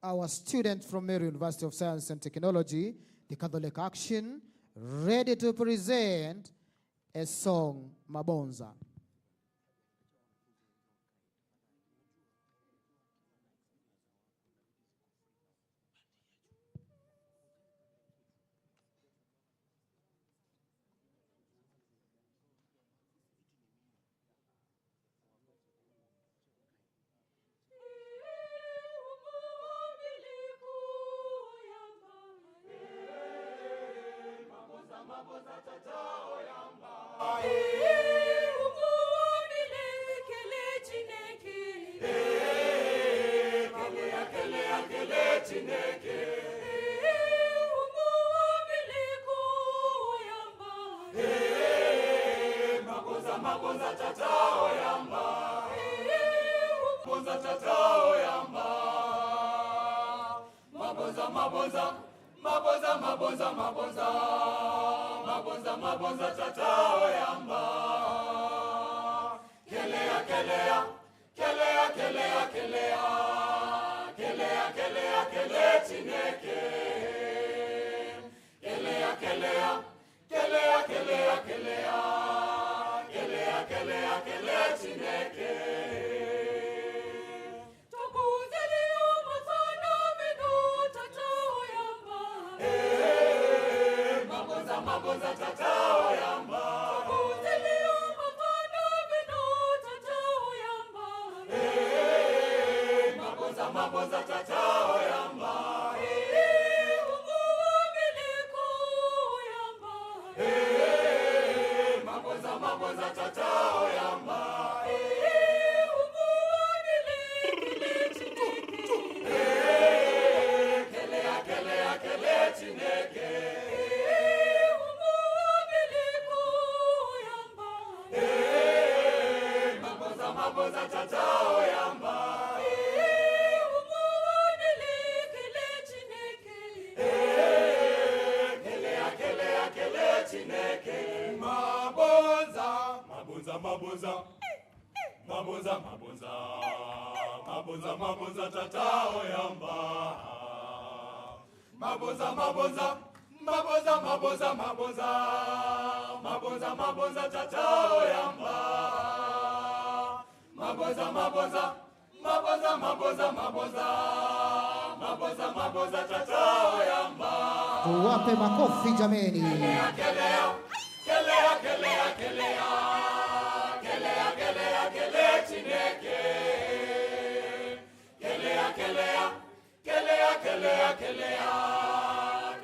our student from Meru University of Science and Technology, the Catholic Action, ready to present a song, Mabonza. Mabonza tatao yamba. Kelea, kelea, kelea, kelea, kelea. Kelea, kelea, kelea, chineke. Kelea, kelea, kelea, kelea, kelea. Kelea, kelea, kelea, chineke. Mabonza tatao yamba. Mabonza tatao yamba. Mabonza tatao yamba. Kelea, kelea, kelea, chineke. Mabonza tatao yamba. Kelea, kelea, kelea, chineke. Mabonza. Mabonza tatao yamba. Mabonza tatao yamba. Mabonza tatao yamba. Tuwape makofi jameni. Kelea, kelea, kelea, kelea, kelea. Kelea, kelea, kelea, chineke. Kelea, kelea, kelea, kelea, kelea.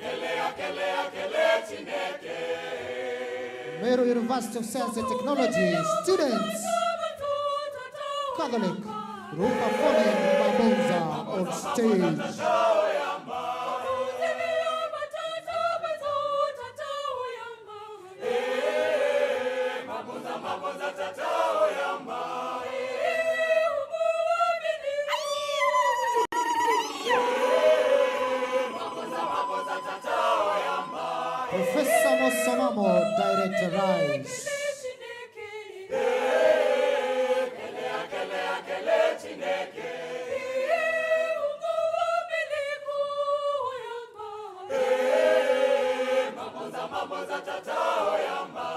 Kelea, kelea, kelea, chineke. Meru University of Science and Technology students, Catholic, group performing Mabonza on stage. Mabonza tatao yamba. Mabonza tatao yamba. Professor Mosamamo, Director Rise. Kelea, kelea, kelea, chineke. Mabonza tatao yamba.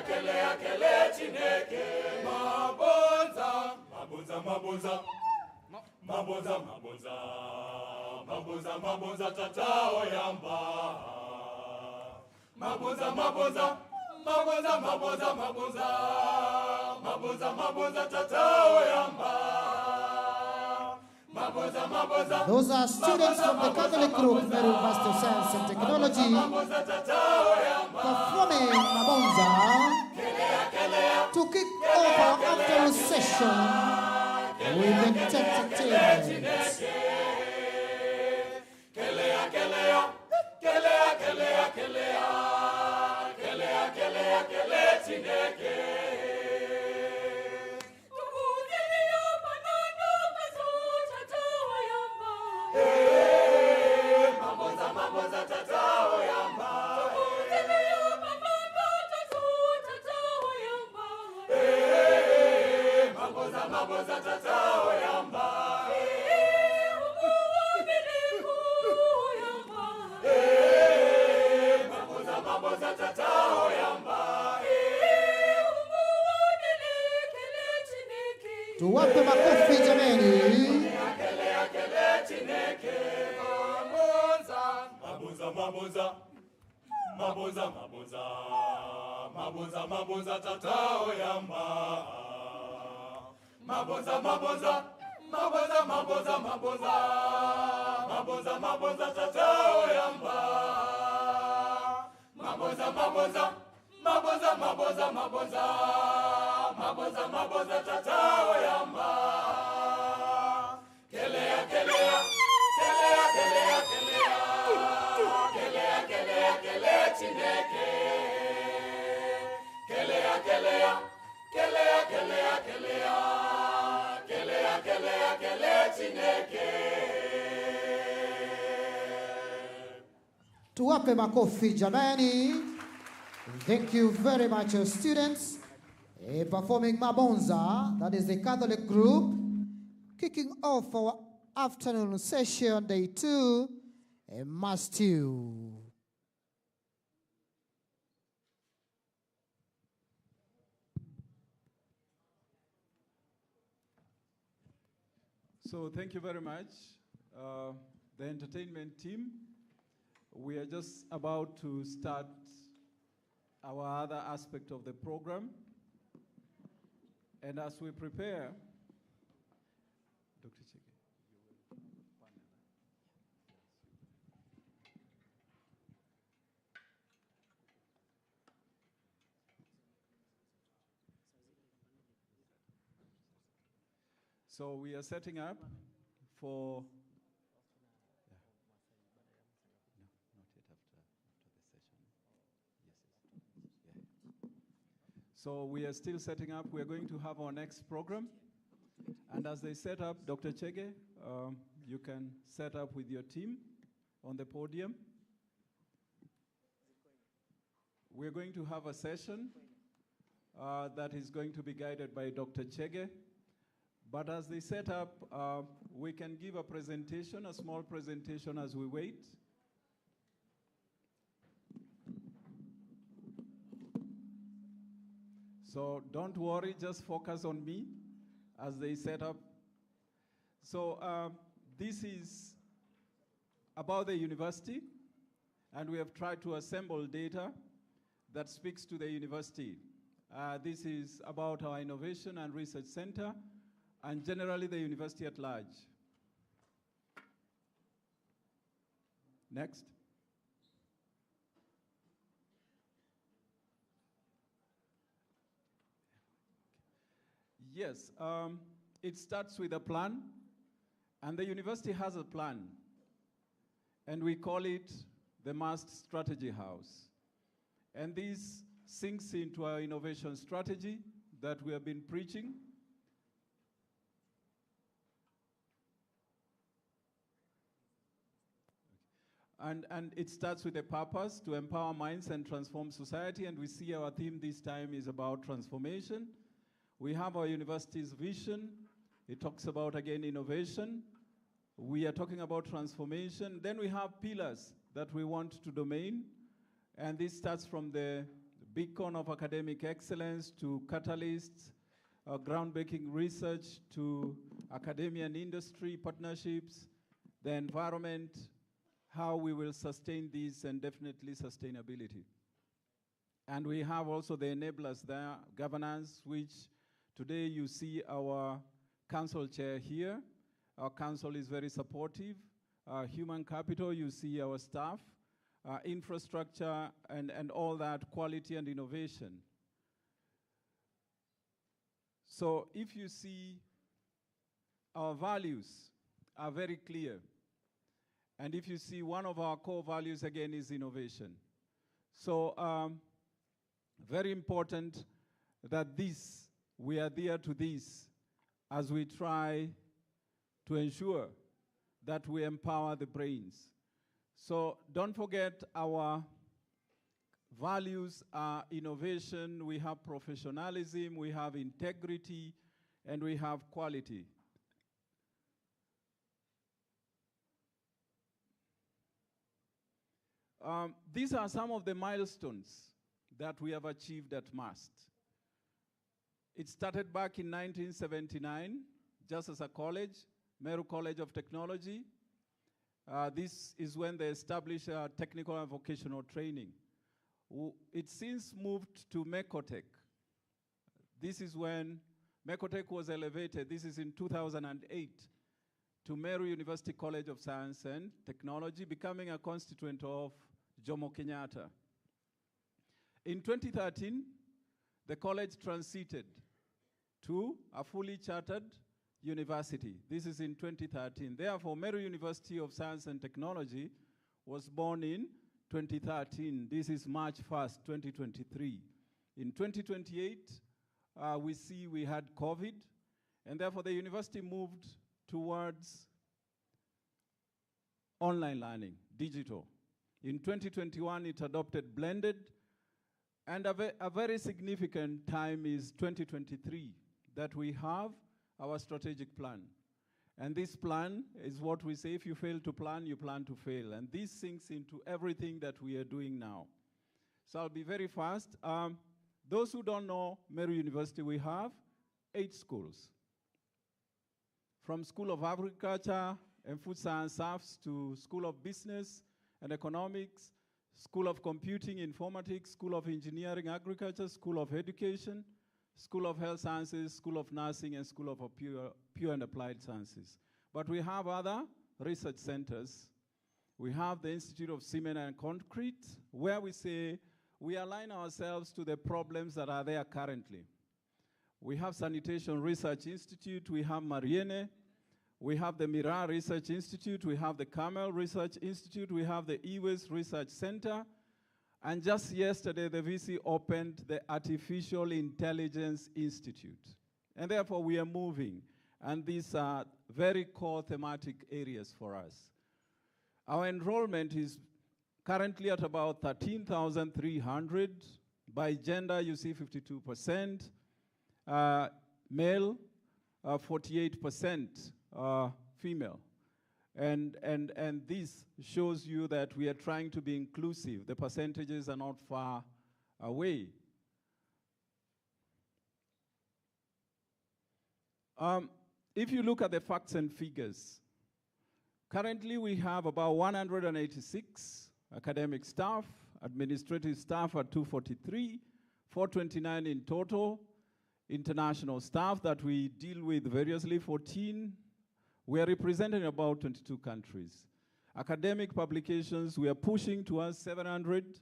Kelea, kelea, chineke. Mabonza tatao yamba. Mabonza tatao yamba. Those are students from the Catholic group, Meru University of Science and Technology, performing Mabonza to kick off our afternoon session with entertainment. Kelea, kelea, kelea, kelea, kelea. Kelea, kelea, kelea, chineke. Mabonza tatao yamba. Tuwape makofi jameni. Kelea kelea chineke. Mabonza. Mabonza mabonza. Mabonza mabonza. Mabonza mabonza tatao yamba. Mabonza mabonza. Mabonza mabonza mabonza. Mabonza mabonza tatao yamba. Mabonza mabonza. Mabonza mabonza mabonza. Mabonza mabonza tatao yamba. Kelea kelea. Kelea kelea kelea. Kelea kelea kelea chineke. Kelea kelea. Kelea kelea kelea. Kelea kelea kelea chineke. Tuwape makofi jamani. Thank you very much, students. Performing Mabonza, that is the Catholic group, kicking off our afternoon session, day 2, Mass 2. So thank you very much, the entertainment team. We are just about to start our other aspect of the program. And as we prepare, Dr. Chege, you will panel. So we are setting up for, not yet after the session. Yes. Yeah. So we are still setting up. We are going to have our next program. And as they set up, Dr. Chege, you can set up with your team on the podium. We're going to have a session that is going to be guided by Dr. Chege. But as they set up, we can give a presentation, a small presentation as we wait. So don't worry, just focus on me as they set up. So this is about the university, and we have tried to assemble data that speaks to the university. This is about our Innovation and Research Center, and generally the university at large. Next. Yes, it starts with a plan, and the university has a plan, and we call it the MAST Strategy House. And this sinks into our innovation strategy that we have been preaching. And it starts with a purpose to empower minds and transform society, and we see our theme this time is about transformation. We have our university's vision. It talks about, again, innovation. We are talking about transformation. Then we have pillars that we want to domain, and this starts from the beacon of academic excellence to catalysts, groundbreaking research to academia and industry partnerships, the environment, how we will sustain this, and definitely sustainability. And we have also the enablers there, governance, which today you see our council chair here. Our council is very supportive. Human capital, you see our staff. Infrastructure, and all that, quality and innovation. So if you see, our values are very clear. And if you see, one of our core values, again, is innovation. So very important that we adhere to this as we try to ensure that we empower the brains. So don't forget, our values are innovation, we have professionalism, we have integrity, and we have quality. These are some of the milestones that we have achieved at MAST. It started back in 1979, just as a college, Meru College of Technology. This is when they established technical and vocational training. It since moved to Mecotech. This is when Mecotech was elevated. This is in 2008 to Meru University College of Science and Technology, becoming a constituent of Jomo Kenyatta. In 2013, the college transited to a fully chartered university. This is in 2013. Therefore, Meru University of Science and Technology was born in 2013. This is March 1st, 2023. In 2028, we see we had COVID, and therefore the university moved towards online learning, digital. In 2021, it adopted blended, and a very significant time is 2023, that we have our strategic plan. And this plan is what we say, if you fail to plan, you plan to fail. And this sinks into everything that we are doing now. So I'll be very fast. Those who don't know Meru University, we have 8 schools. From School of Agriculture and Food Science SAFs to School of Business and Economics, School of Computing, Informatics, School of Engineering, Agriculture, School of Education, School of Health Sciences, School of Nursing, and School of Pure and Applied Sciences. But we have other research centers. We have the Institute of Cement and Concrete, where we say we align ourselves to the problems that are there currently. We have Sanitation Research Institute, we have Mariene, we have the Mira Research Institute, we have the Camel Research Institute, we have the E-Waste Research Center, and just yesterday the VC opened the Artificial Intelligence Institute. And therefore we are moving, and these are very core thematic areas for us. Our enrollment is currently at about 13,300. By gender, you see 52%. Male, 48% female. And this shows you that we are trying to be inclusive. The percentages are not far away. If you look at the facts and figures, currently we have about 186 academic staff, administrative staff at 243, 429 in total, international staff that we deal with variously, 14. We are representing about 22 countries. Academic publications, we are pushing towards 700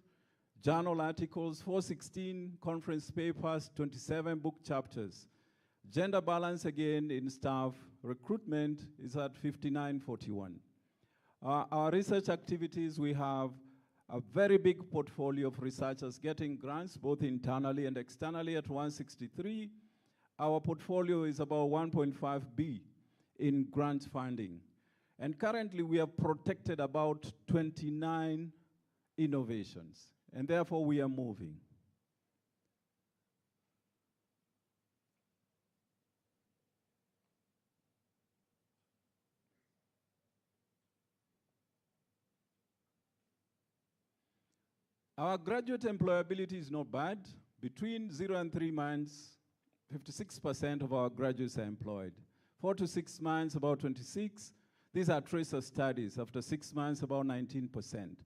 journal articles, 416 conference papers, 27 book chapters. Gender balance, again, in staff recruitment is at 59-41. Our research activities, we have a very big portfolio of researchers getting grants, both internally and externally, at 163. Our portfolio is about 1.5 B in grant funding. And currently, we have protected about 29 innovations, and therefore we are moving. Our graduate employability is not bad. Between 0 and 3 months, 56% of our graduates are employed. 4 to 6 months, about 26. These are tracer studies. After 6 months, about 19%.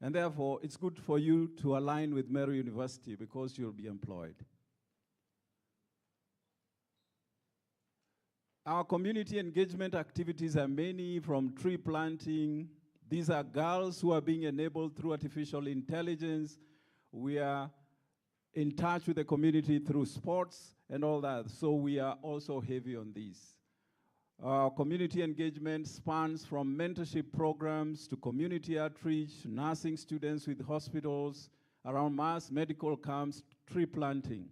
And therefore, it's good for you to align with Meru University because you'll be employed. Our community engagement activities are many, from tree planting. These are girls who are being enabled through artificial intelligence. We are in touch with the community through sports and all that, so we are also heavy on these. Our community engagement spans from mentorship programs to community outreach, nursing students with hospitals, around mass medical camps, tree planting.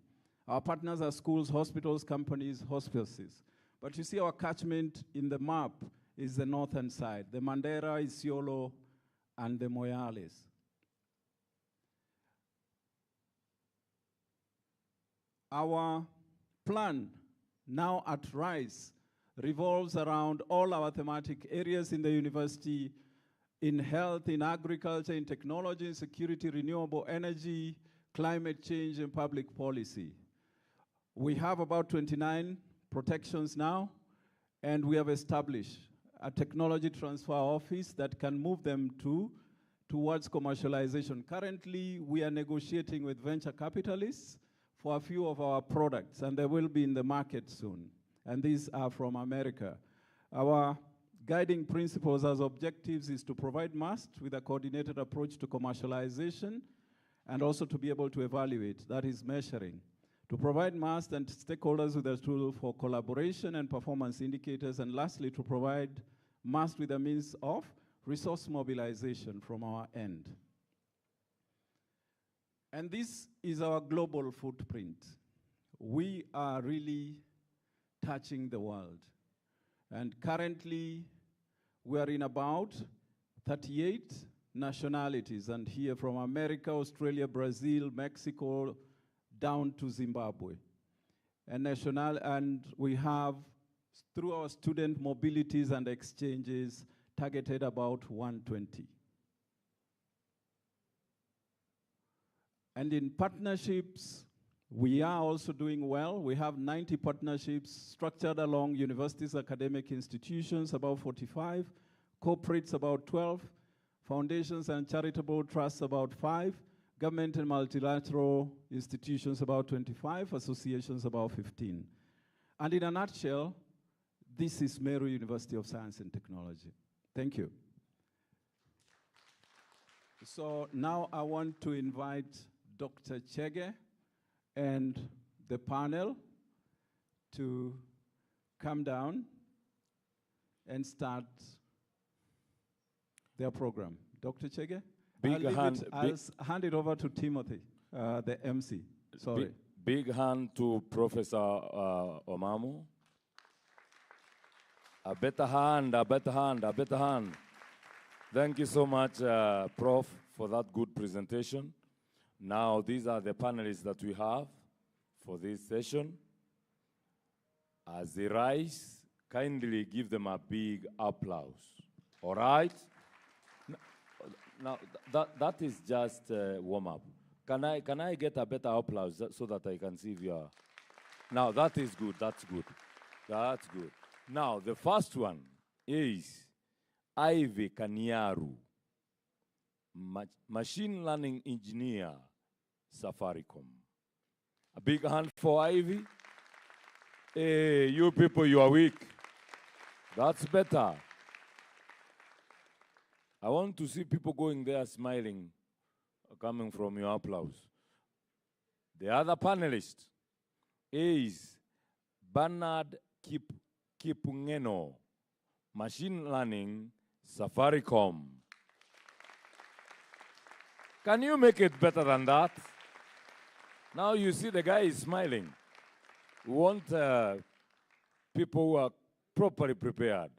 Our partners are schools, hospitals, companies, hospices. But you see our catchment in the map is the northern side, the Mandera, Isiolo, and the Moyales. Our plan now at RISE revolves around all our thematic areas in the university, in health, in agriculture, in technology, in security, renewable energy, climate change, and public policy. We have about 29 protections now, and we have established a technology transfer office that can move them towards commercialization. Currently, we are negotiating with venture capitalists for a few of our products, and they will be in the market soon. And these are from America. Our guiding principles as objectives is to provide MAST with a coordinated approach to commercialization and also to be able to evaluate, that is measuring. To provide MAST and stakeholders with a tool for collaboration and performance indicators, and lastly, to provide MAST with a means of resource mobilization from our end. And this is our global footprint. We are really touching the world. And currently, we are in about 38 nationalities, and here from America, Australia, Brazil, Mexico, down to Zimbabwe. And we have, through our student mobilities and exchanges, targeted about 120. And in partnerships, we are also doing well. We have 90 partnerships structured along universities, academic institutions, about 45, corporates, about 12, foundations and charitable trusts, about 5, government and multilateral institutions, about 25, associations, about 15. And in a nutshell, this is Meru University of Science and Technology. Thank you. So now I want to invite Dr. Chege and the panel to come down and start their program. Dr. Chege? I'll hand it over to Timothy, the MC. Sorry. Big hand to Professor Omamu. A better hand, a better hand, a better hand. Thank you so much, Prof, for that good presentation. Now, these are the panelists that we have for this session. As they rise, kindly give them a big applause. All right? Now, that is just warm-up. Can I get a better applause so that I can see if you are... Now, that is good, that's good. That's good. Now, the first one is Ivy Kanyaru, machine learning engineer, Safaricom. A big hand for Ivy. Hey, you people, you are weak. That's better. I want to see people going there smiling, coming from your applause. The other panelist is Bernard Kipungeno, machine learning, Safaricom. Can you make it better than that? Now you see the guy is smiling. We want people who are properly prepared.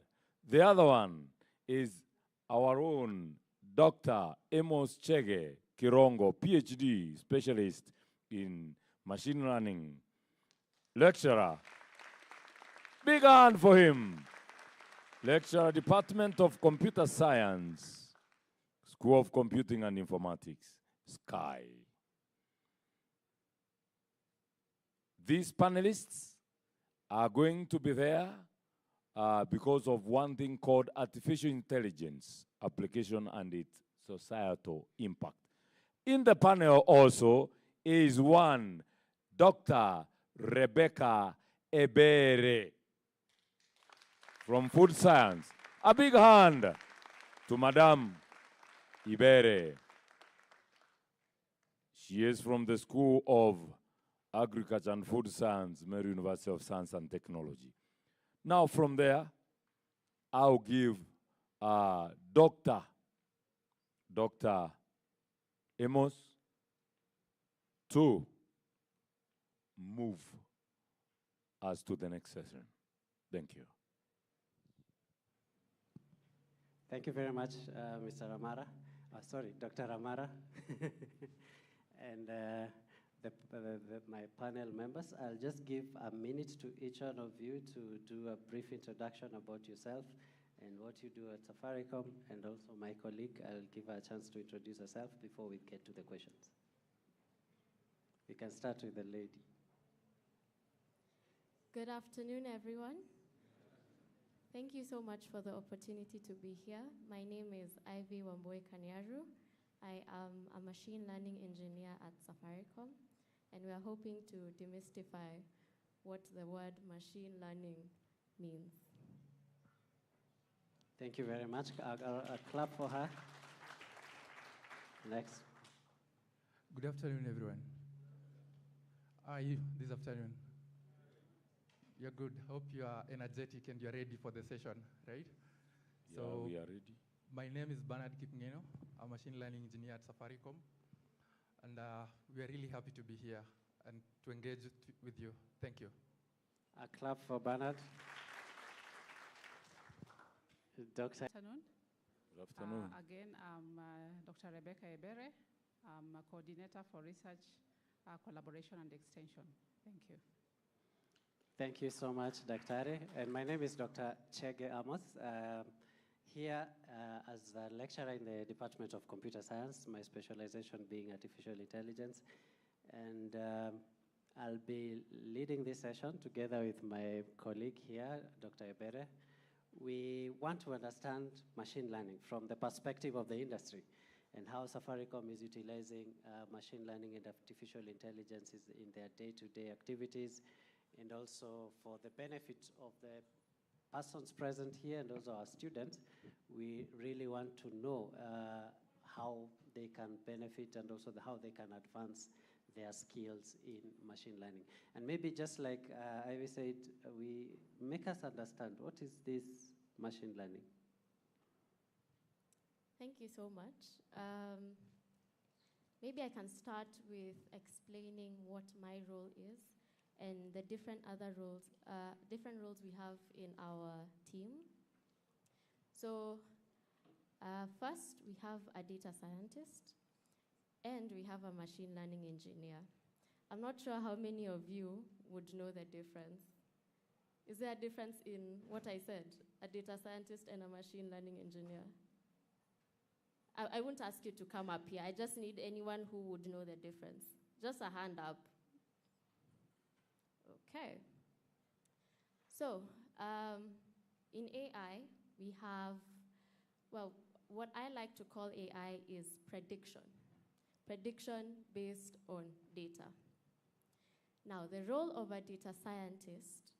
The other one is our own Dr. Amos Chege Kirongo, PhD specialist in machine learning, lecturer. Big hand for him. Lecturer, Department of Computer Science, School of Computing and Informatics, Sky. These panelists are going to be there because of one thing called artificial intelligence application and its societal impact. In the panel also is one Dr. Rebecca Ebere from Food Science. A big hand to Madame Ibere. She is from the School of Agriculture and Food Science, Meru University of Science and Technology. Now from there, I'll give Dr. Amos to move us to the next session. Thank you. Thank you very much, Mr. Amara. Sorry, Dr. Amara. And my panel members, I'll just give a minute to each one of you to do a brief introduction about yourself and what you do at Safaricom, and also my colleague, I'll give her a chance to introduce herself before we get to the questions. We can start with the lady. Good afternoon, everyone. Thank you so much for the opportunity to be here. My name is Ivy Wamboi Kanyaru. I am a machine learning engineer at Safaricom, and we are hoping to demystify what the word machine learning means. Thank you very much. A clap for her. Next. Good afternoon, everyone. How are you this afternoon? You're good. Hope you are energetic and you're ready for the session, right? Yeah, we are ready. My name is Bernard Kipngeno. I'm a machine learning engineer at Safaricom. And we are really happy to be here and to engage with you. Thank you. A clap for Bernard. Dr. Afternoon. Good afternoon. Again, I'm Dr. Rebecca Ebere. I'm a coordinator for research, collaboration, and extension. Thank you. Thank you so much, Dr. And my name is Dr. Chege Amos. Here as a lecturer in the Department of Computer Science, my specialization being artificial intelligence. And I'll be leading this session together with my colleague here, Dr. Ebere. We want to understand machine learning from the perspective of the industry and how Safaricom is utilizing machine learning and artificial intelligence in their day-to-day activities, and also for the benefit of the persons present here and also our students. We really want to know how they can benefit and also how they can advance their skills in machine learning. And maybe just like Ivy said, we make us understand what is this machine learning. Thank you so much. Maybe I can start with explaining what my role is and the different roles we have in our team. So first, we have a data scientist, and we have a machine learning engineer. I'm not sure how many of you would know the difference. Is there a difference in what I said, a data scientist and a machine learning engineer? I won't ask you to come up here. I just need anyone who would know the difference. Just a hand up. Okay. So in AI, we have, well, what I like to call AI is prediction. Prediction based on data. Now, the role of a data scientist,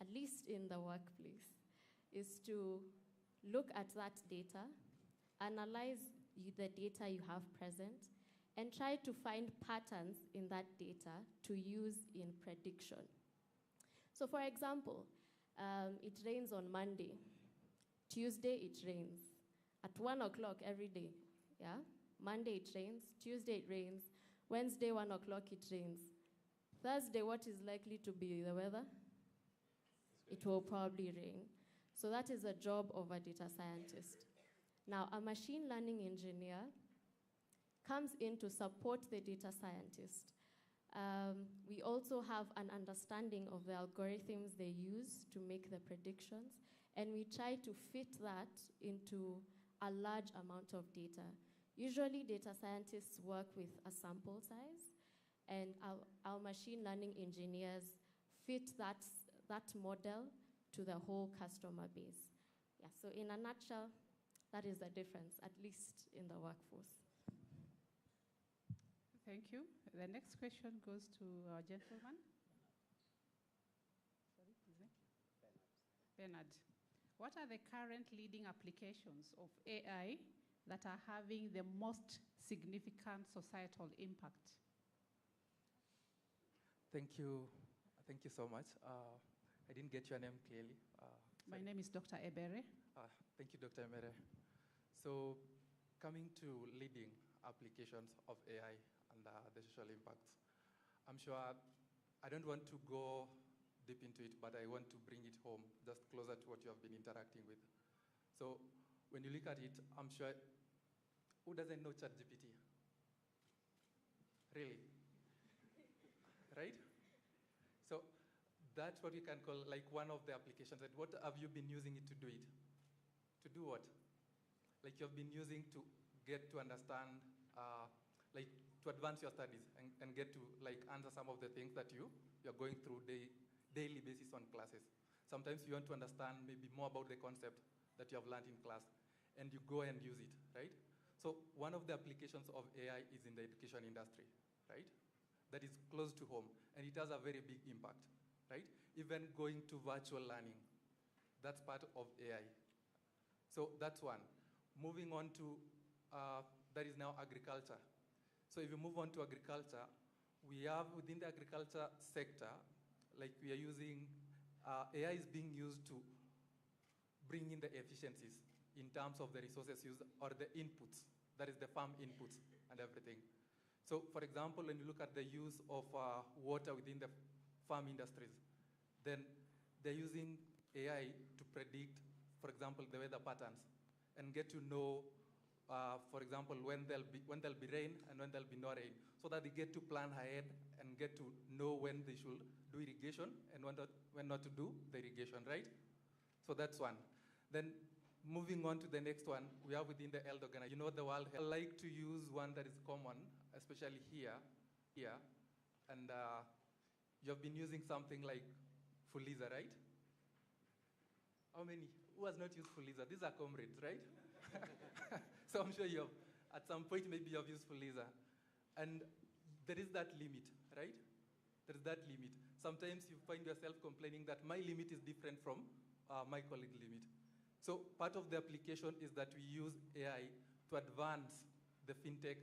at least in the workplace, is to look at that data, analyze the data you have present, and try to find patterns in that data to use in prediction. So for example, it rains on Monday. Tuesday, it rains. At 1 o'clock every day, yeah? Monday, it rains. Tuesday, it rains. Wednesday, 1 o'clock, it rains. Thursday, what is likely to be the weather? It will probably rain. So that is the job of a data scientist. Now, a machine learning engineer comes in to support the data scientist. We also have an understanding of the algorithms they use to make the predictions, and we try to fit that into a large amount of data. Usually, data scientists work with a sample size, and our machine learning engineers fit that model to the whole customer base. Yeah, so in a nutshell, that is the difference, at least in the workforce. Thank you. The next question goes to our gentleman. Sorry, his name? Bernard. What are the current leading applications of AI that are having the most significant societal impact? Thank you. Thank you so much. I didn't get your name clearly. My name is Dr. Ebere. Thank you, Dr. Ebere. So coming to leading applications of AI and the social impacts, I'm sure I don't want to go deep into it, but I want to bring it home, just closer to what you have been interacting with. So when you look at it, I'm sure, who doesn't know ChatGPT? Really? Right? So that's what we can call like one of the applications. And what have you been using it to do it? To do what? Like you've been using to get to understand, like to advance your studies and get to like answer some of the things that you're going through day daily basis on classes. Sometimes you want to understand maybe more about the concept that you have learned in class, and you go and use it, right? So one of the applications of AI is in the education industry, right? That is close to home, and it has a very big impact, right? Even going to virtual learning, that's part of AI. So that's one. Moving on to, that is now agriculture. So if you move on to agriculture, we have within the agriculture sector, like we are using, AI is being used to bring in the efficiencies in terms of the resources used or the inputs, that is the farm inputs and everything. So for example, when you look at the use of water within the farm industries, then they're using AI to predict, for example, the weather patterns and get to know, for example, when there'll be rain and when there'll be no rain, so that they get to plan ahead and get to know when they should do irrigation and when not to do the irrigation, right? So that's one. Then moving on to the next one, we have within the health organization, you know, the World Health. I like to use one that is common, especially here, and you have been using something like Fuliza, right? How many? Who has not used Fuliza? These are comrades, right? So I'm sure you have, at some point, maybe you have used Fuliza. And there is that limit, right? There is that limit. Sometimes you find yourself complaining that my limit is different from my colleague's limit. So part of the application is that we use AI to advance the fintech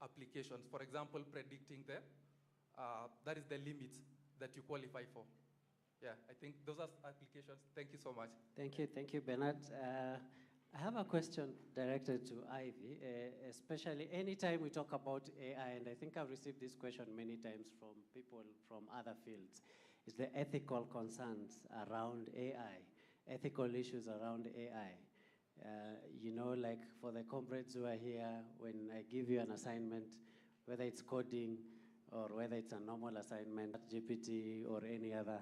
applications. For example, predicting that is the limits that you qualify for. Yeah, I think those are applications. Thank you so much. Thank you, Bernard. I have a question directed to Ivy, especially anytime we talk about AI, and I think I've received this question many times from people from other fields, is the ethical concerns around AI, ethical issues around AI. You know, like for the comrades who are here, when I give you an assignment, whether it's coding or whether it's a normal assignment, GPT or any other,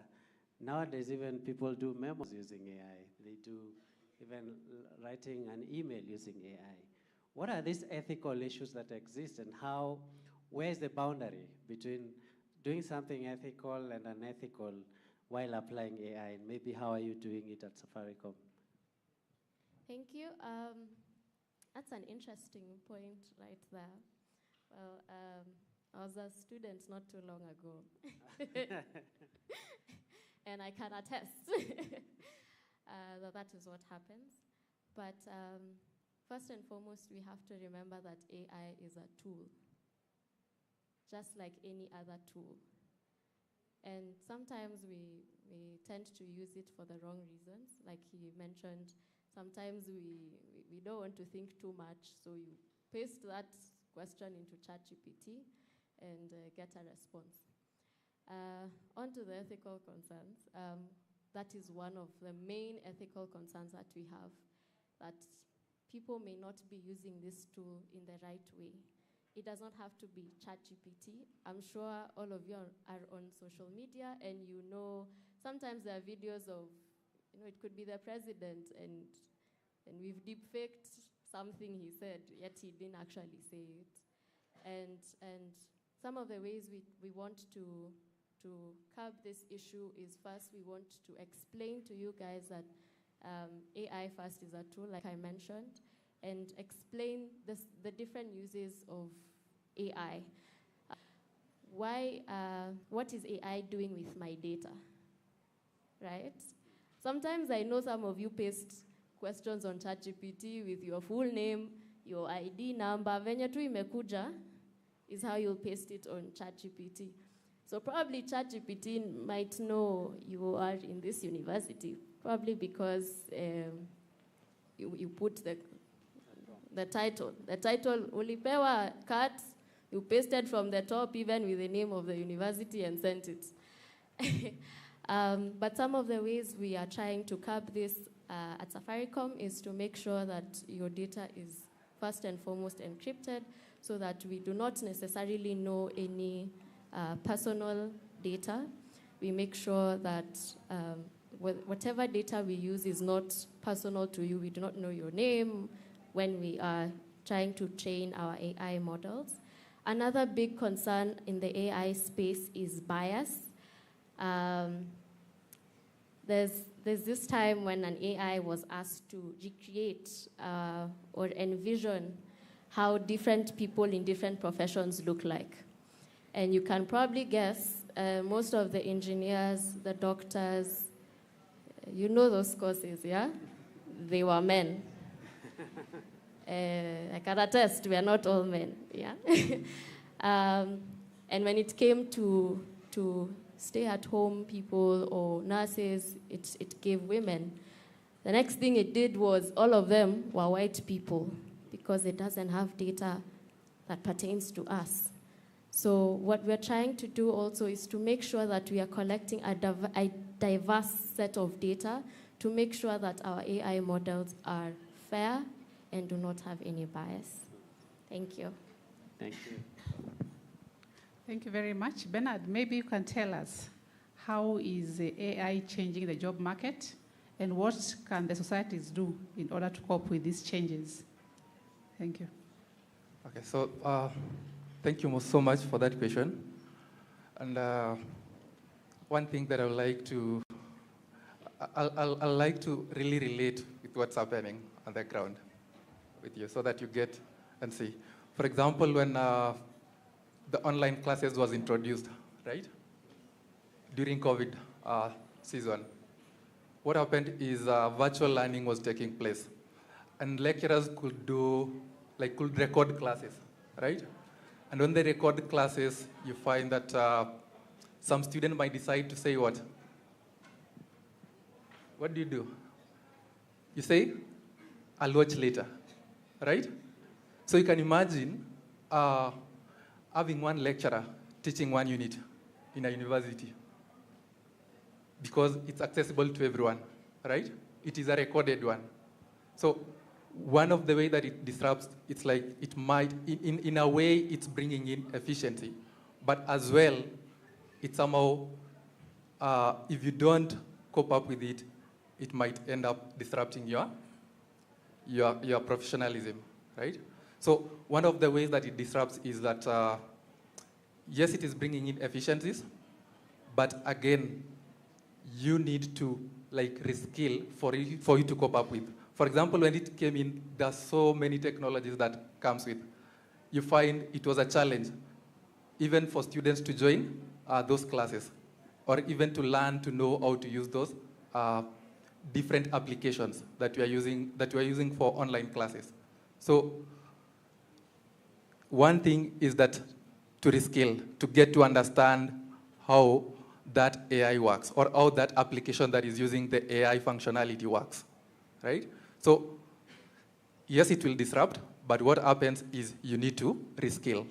nowadays even people do memos using AI. They do even writing an email using AI. What are these ethical issues that exist, and where's the boundary between doing something ethical and unethical while applying AI, and maybe how are you doing it at Safaricom? Thank you. That's an interesting point right there. Well, I was a student not too long ago. And I can attest that is what happens. But first and foremost, we have to remember that AI is a tool, just like any other tool. And sometimes we tend to use it for the wrong reasons. Like he mentioned, sometimes we don't want to think too much, so you paste that question into ChatGPT and get a response. On to the ethical concerns. That is one of the main ethical concerns that we have, that people may not be using this tool in the right way. It does not have to be ChatGPT. I'm sure all of you are on social media, and you know sometimes there are videos of, you know, it could be the president, and we've deepfaked something he said, yet he didn't actually say it. And some of the ways we want to curb this issue is, first, we want to explain to you guys that AI first is a tool, like I mentioned, and explain the different uses of AI. What is AI doing with my data, right? Sometimes I know some of you paste questions on ChatGPT with your full name, your ID number, venye tu imekuja is how you'll paste it on ChatGPT. So probably ChatGPT might know you are in this university, probably because you put the title. The title, ulipewa cut, you pasted from the top even with the name of the university and sent it. But some of the ways we are trying to curb this at Safaricom is to make sure that your data is first and foremost encrypted, so that we do not necessarily know any personal data. We make sure that whatever data we use is not personal to you. We do not know your name when we are trying to train our AI models. Another big concern in the AI space is bias. Um, there's this time when an AI was asked to recreate or envision how different people in different professions look like. And you can probably guess, most of the engineers, the doctors, you know those courses, yeah? They were men. I can attest, we are not all men, yeah? And when it came to stay-at-home people or nurses, it gave women. The next thing it did was all of them were white people because it doesn't have data that pertains to us. So what we're trying to do also is to make sure that we are collecting a diverse set of data to make sure that our AI models are fair and do not have any bias. Thank you. Thank you. Thank you very much. Bernard, maybe you can tell us how is the AI changing the job market and what can the societies do in order to cope with these changes? Thank you. Okay, so thank you so much for that question. And one thing that I would like to, I'd like to really relate with what's happening on the ground with you so that you get and see. For example, when the online classes was introduced, right? During COVID season, what happened is virtual learning was taking place. And lecturers could record classes, right? And when they record classes, you find that some student might decide to say what? What do? You say, I'll watch later, right? So you can imagine having one lecturer teaching one unit in a university because it's accessible to everyone, right? It is a recorded one. So one of the ways that it disrupts, it's like it might, in a way, it's bringing in efficiency, but as well, it somehow, if you don't cope up with it, it might end up disrupting your professionalism, right? So one of the ways that it disrupts is that, yes, it is bringing in efficiencies, but again, you need to reskill for you to cope up with. For example, when it came in, there are so many technologies that comes with. You find it was a challenge, even for students to join those classes, or even to learn to know how to use those different applications that we are using for online classes. So one thing is that to reskill, to get to understand how that AI works, or how that application that is using the AI functionality works, right? So yes, it will disrupt, but what happens is you need to reskill.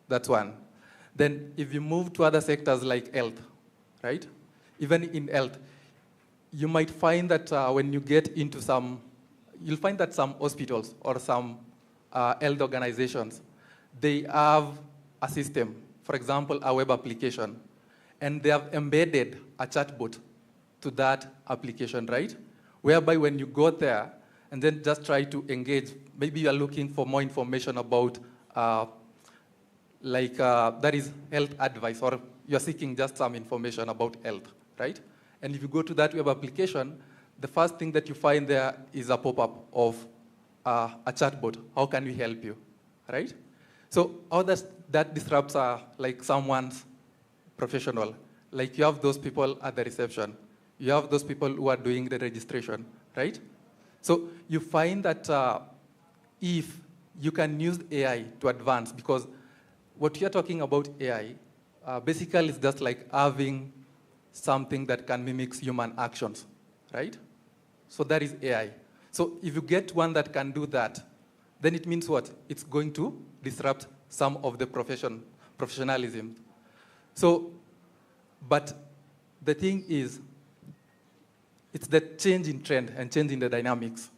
That's one. Then if you move to other sectors like health, right? Even in health, you might find that when you get into you'll find that some hospitals or some health organizations, they have a system, for example, a web application, and they have embedded a chatbot to that application, right? Whereby when you go there and then just try to engage, maybe you are looking for more information about that is health advice, or you're seeking just some information about health, right? And if you go to that web application, the first thing that you find there is a pop-up of a chatbot. How can we help you, right? So how that disrupts someone's professional. Like you have those people at the reception. You have those people who are doing the registration, right? So you find that if you can use AI to advance, because what you're talking about AI, basically is just like having something that can mimic human actions, right? So that is AI. So if you get one that can do that, then it means what? It's going to disrupt some of the professionalism. So, but the thing is, it's the change in trend and change in the dynamics.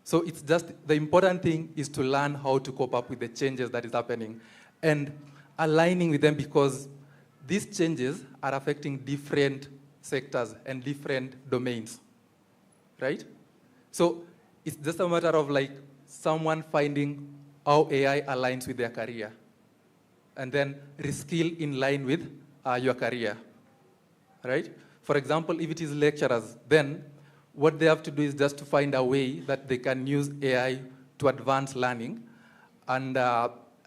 So it's just, the important thing is to learn how to cope up with the changes that is happening and aligning with them, because these changes are affecting different sectors and different domains, right? So it's just a matter of someone finding how AI aligns with their career and then reskill in line with your career, right? For example, if it is lecturers, then what they have to do is just to find a way that they can use AI to advance learning. And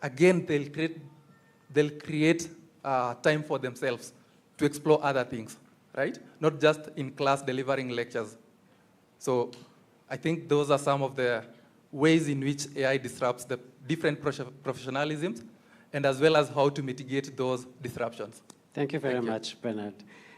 again, they'll create time for themselves to explore other things, right? Not just in class delivering lectures. So I think those are some of the ways in which AI disrupts the different professionalisms, and as well as how to mitigate those disruptions. Thank you very much, Bernard.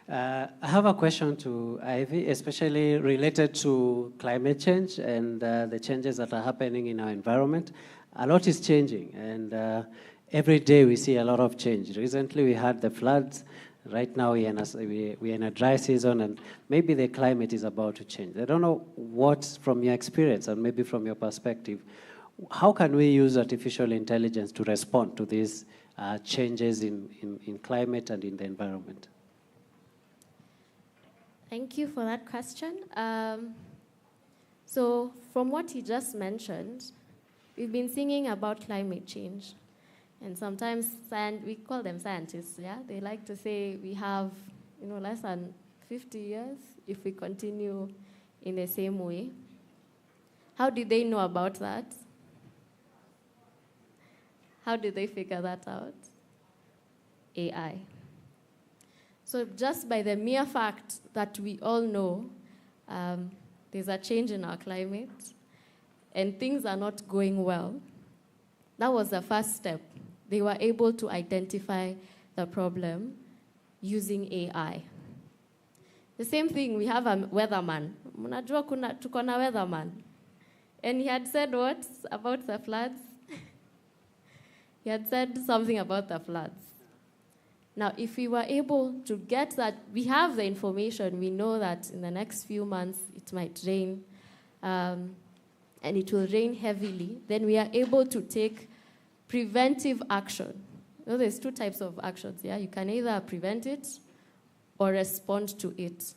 I have a question to Ivy, especially related to climate change and the changes that are happening in our environment. A lot is changing, and every day we see a lot of change. Recently we had the floods. Right now we're in a dry season, and maybe the climate is about to change. I don't know what, from your experience and maybe from your perspective, how can we use artificial intelligence to respond to these changes in climate and in the environment? Thank you for that question. So from what he just mentioned, we've been singing about climate change. And sometimes we call them scientists, yeah? They like to say we have, less than 50 years if we continue in the same way. How did they know about that? How did they figure that out? AI. So just by the mere fact that we all know there's a change in our climate and things are not going well, that was the first step. They were able to identify the problem using AI. The same thing, we have a weatherman. Mnajua tuko na weatherman. And he had said what about the floods? He had said something about the floods. Now, if we were able to get that, we have the information, we know that in the next few months it might rain, and it will rain heavily, then we are able to take preventive action. There's two types of actions, yeah? You can either prevent it or respond to it.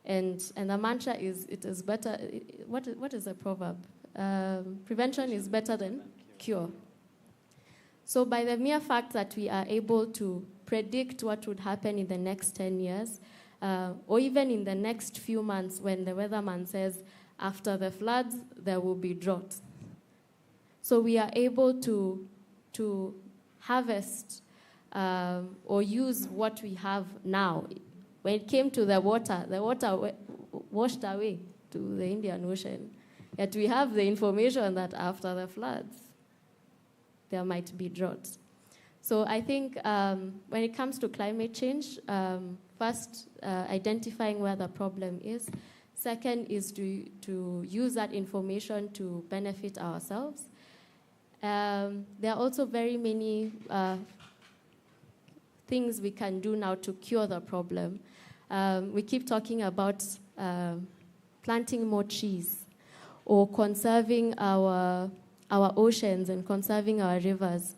And the mantra is, it is better, what is the proverb? Prevention is better than cure. So by the mere fact that we are able to predict what would happen in the next 10 years, or even in the next few months when the weatherman says, after the floods, there will be drought. So we are able to harvest or use what we have now. When it came to the water washed away to the Indian Ocean. Yet we have the information that after the floods, there might be droughts. So I think when it comes to climate change, first, identifying where the problem is. Second is to use that information to benefit ourselves. There are also very many things we can do now to cure the problem. We keep talking about planting more trees or conserving our oceans and conserving our rivers.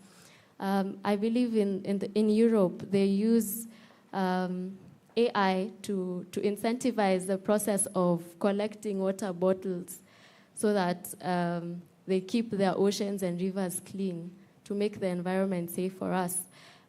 I believe in Europe, they use AI to incentivize the process of collecting water bottles so that they keep their oceans and rivers clean to make the environment safe for us.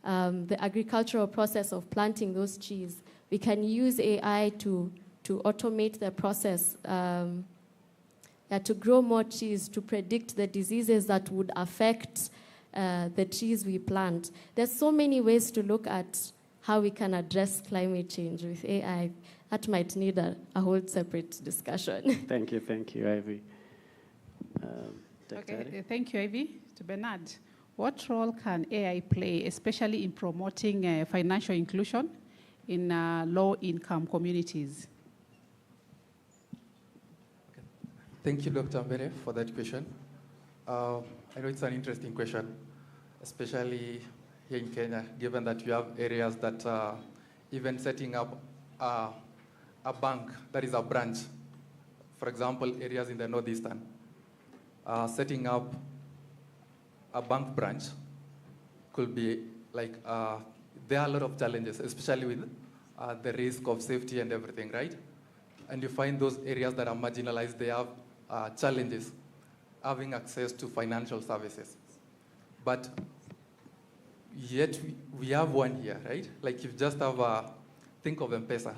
The agricultural process of planting those trees, we can use AI to automate the process, to grow more trees, to predict the diseases that would affect the trees we plant. There's so many ways to look at how we can address climate change with AI. That might need a whole separate discussion. Thank you, Ivy. Okay, thank you, Ivy. To Bernard, what role can AI play, especially in promoting financial inclusion in low-income communities? Thank you, Dr. Mbere, for that question. I know it's an interesting question, especially here in Kenya, given that we have areas that even setting up a bank that is a branch, for example, areas in the northeastern, setting up a bank branch could be like, there are a lot of challenges, especially with the risk of safety and everything, right? And you find those areas that are marginalized, they have challenges having access to financial services. But yet we have one here, right? Like you just have think of M-Pesa.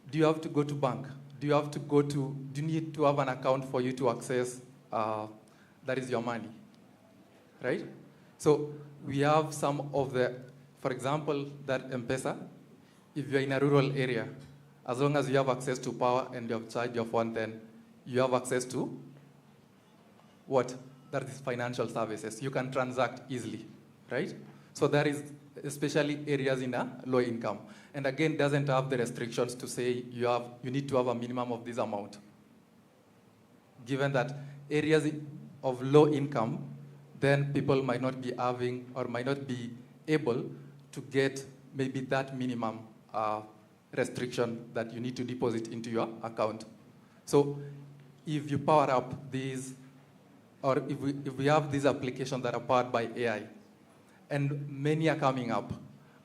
Do you have to go to bank? Do you need to have an account for you to access that is your money, right? So we have some of the, for example, that M-Pesa, if you're in a rural area, as long as you have access to power and you have charged your phone, then you have access to what? That is financial services. You can transact easily, right? So that is especially areas in a low income. And again, doesn't have the restrictions to say you need to have a minimum of this amount. Given that areas of low income, then people might not be having or might not be able to get maybe that minimum restriction that you need to deposit into your account. So if you power up these, or if we have these applications that are powered by AI, and many are coming up,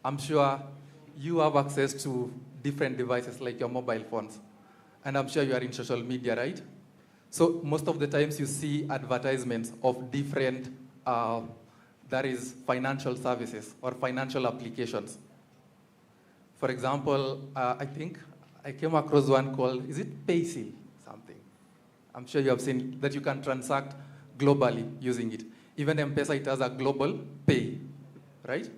I'm sure you have access to different devices like your mobile phones. And I'm sure you are in social media, right? So most of the times you see advertisements of different, that is financial services or financial applications. For example, I think I came across one called, is it Paysil something? I'm sure you have seen that you can transact globally using it. Even M-Pesa, it has a global pay, right?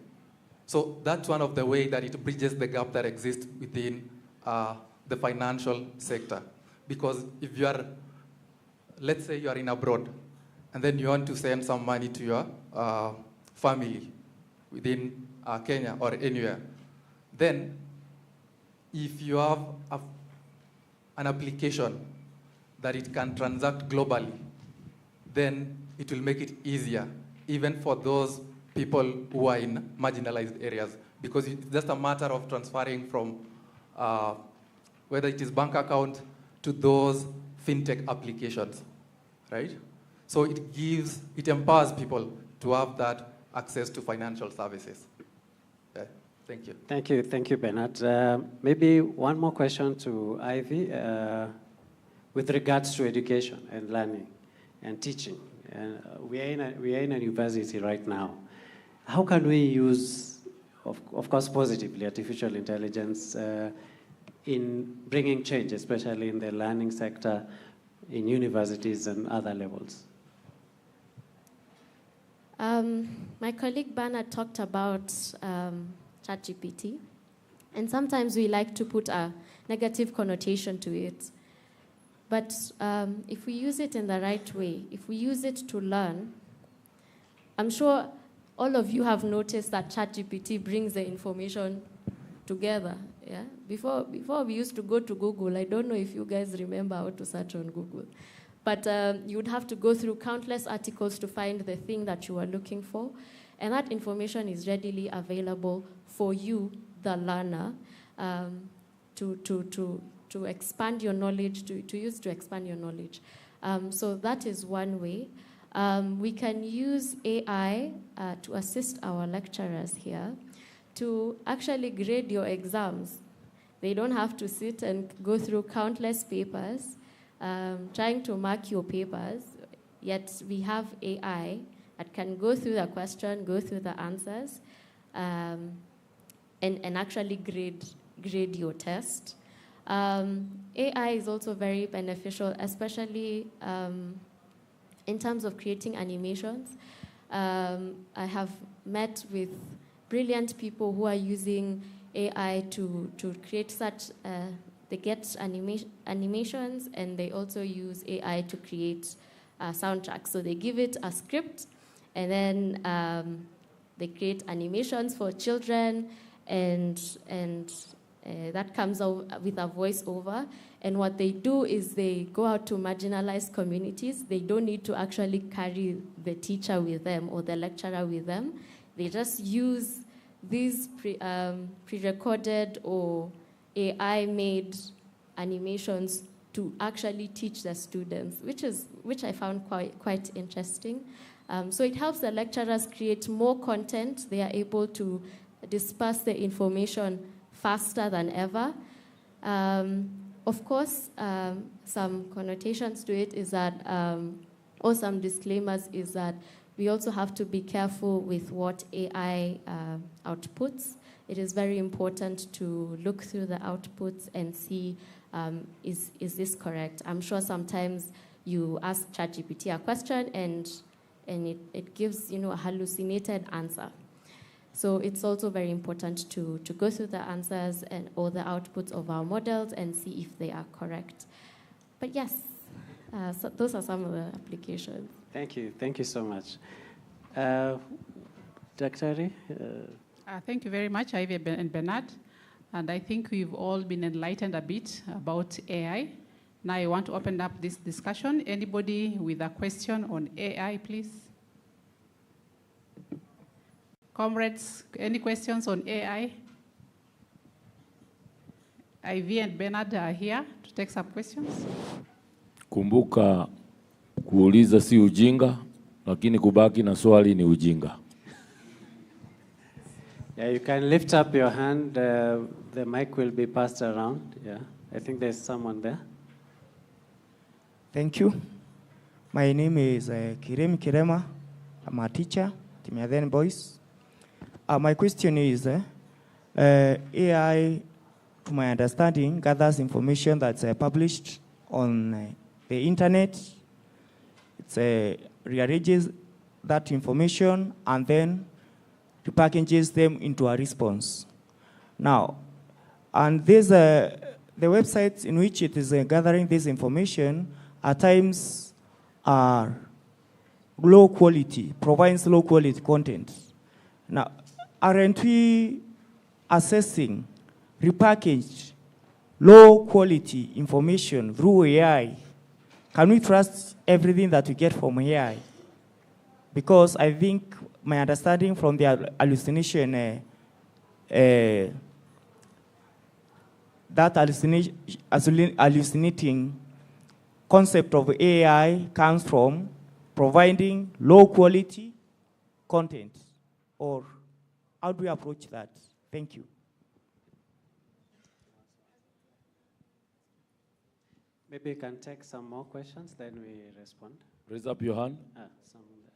So that's one of the ways that it bridges the gap that exists within the financial sector. Because if you are, let's say you are in abroad, and then you want to send some money to your family within Kenya or anywhere, then if you have an application that it can transact globally, then it will make it easier, even for those people who are in marginalized areas, because it's just a matter of transferring from whether it is bank account to those fintech applications, right? So it empowers people to have that access to financial services. Yeah, thank you. Thank you, Bernard. Maybe one more question to Ivy with regards to education and learning and teaching. We are in a university right now. How can we use, of course, positively, artificial intelligence in bringing change, especially in the learning sector, in universities and other levels? My colleague Bernard talked about ChatGPT, and sometimes we like to put a negative connotation to it. But if we use it in the right way, if we use it to learn, I'm sure all of you have noticed that ChatGPT brings the information together. Yeah? Before we used to go to Google. I don't know if you guys remember how to search on Google. But you would have to go through countless articles to find the thing that you are looking for. And that information is readily available for you, the learner, to expand your knowledge, to use to expand your knowledge. So that is one way. We can use AI to assist our lecturers here to actually grade your exams. They don't have to sit and go through countless papers trying to mark your papers, yet we have AI that can go through the question, go through the answers, and actually grade your test. AI is also very beneficial, especially in terms of creating animations. I have met with brilliant people who are using AI to create such, they get animations, and they also use AI to create soundtracks. So they give it a script, and then they create animations for children, and that comes out with a voiceover. And what they do is they go out to marginalized communities. They don't need to actually carry the teacher with them or the lecturer with them. They just use these pre-recorded or AI-made animations to actually teach the students, which I found quite interesting. So it helps the lecturers create more content. They are able to disperse the information faster than ever. Of course, some connotations to it is that, or some disclaimers is that we also have to be careful with what AI outputs. it is very important to look through the outputs and see, is this correct? I'm sure sometimes you ask ChatGPT a question and it gives, a hallucinated answer. So it's also very important to go through the answers and all the outputs of our models and see if they are correct. But yes, so those are some of the applications. Thank you so much. Dr. Thank you very much, Ivy and Bernard. And I think we've all been enlightened a bit about AI. Now I want to open up this discussion. Anybody with a question on AI, please? Comrades, any questions on AI? Ivy and Bernard are here to take some questions. Kumbuka, kuuliza si ujinga, lakini kubaki na swali ni ujinga. Yeah, you can lift up your hand. The mic will be passed around. Yeah, I think there's someone there. Thank you. My name is Kiremi Kirema. I'm a teacher, Timiathen Boys. My question is, AI, to my understanding, gathers information that's published on the internet. It rearranges that information and then repackages them into a response. Now, and there's the websites in which it is gathering this information at times are low quality, provides low quality content. Now, aren't we assessing repackaged low quality information through AI? Can we trust everything that we get from AI? Because I think my understanding from the hallucination, that hallucinating concept of AI comes from providing low quality content. Or how do we approach that? Thank you. Maybe you can take some more questions, then we respond. Raise up your hand. Someone there.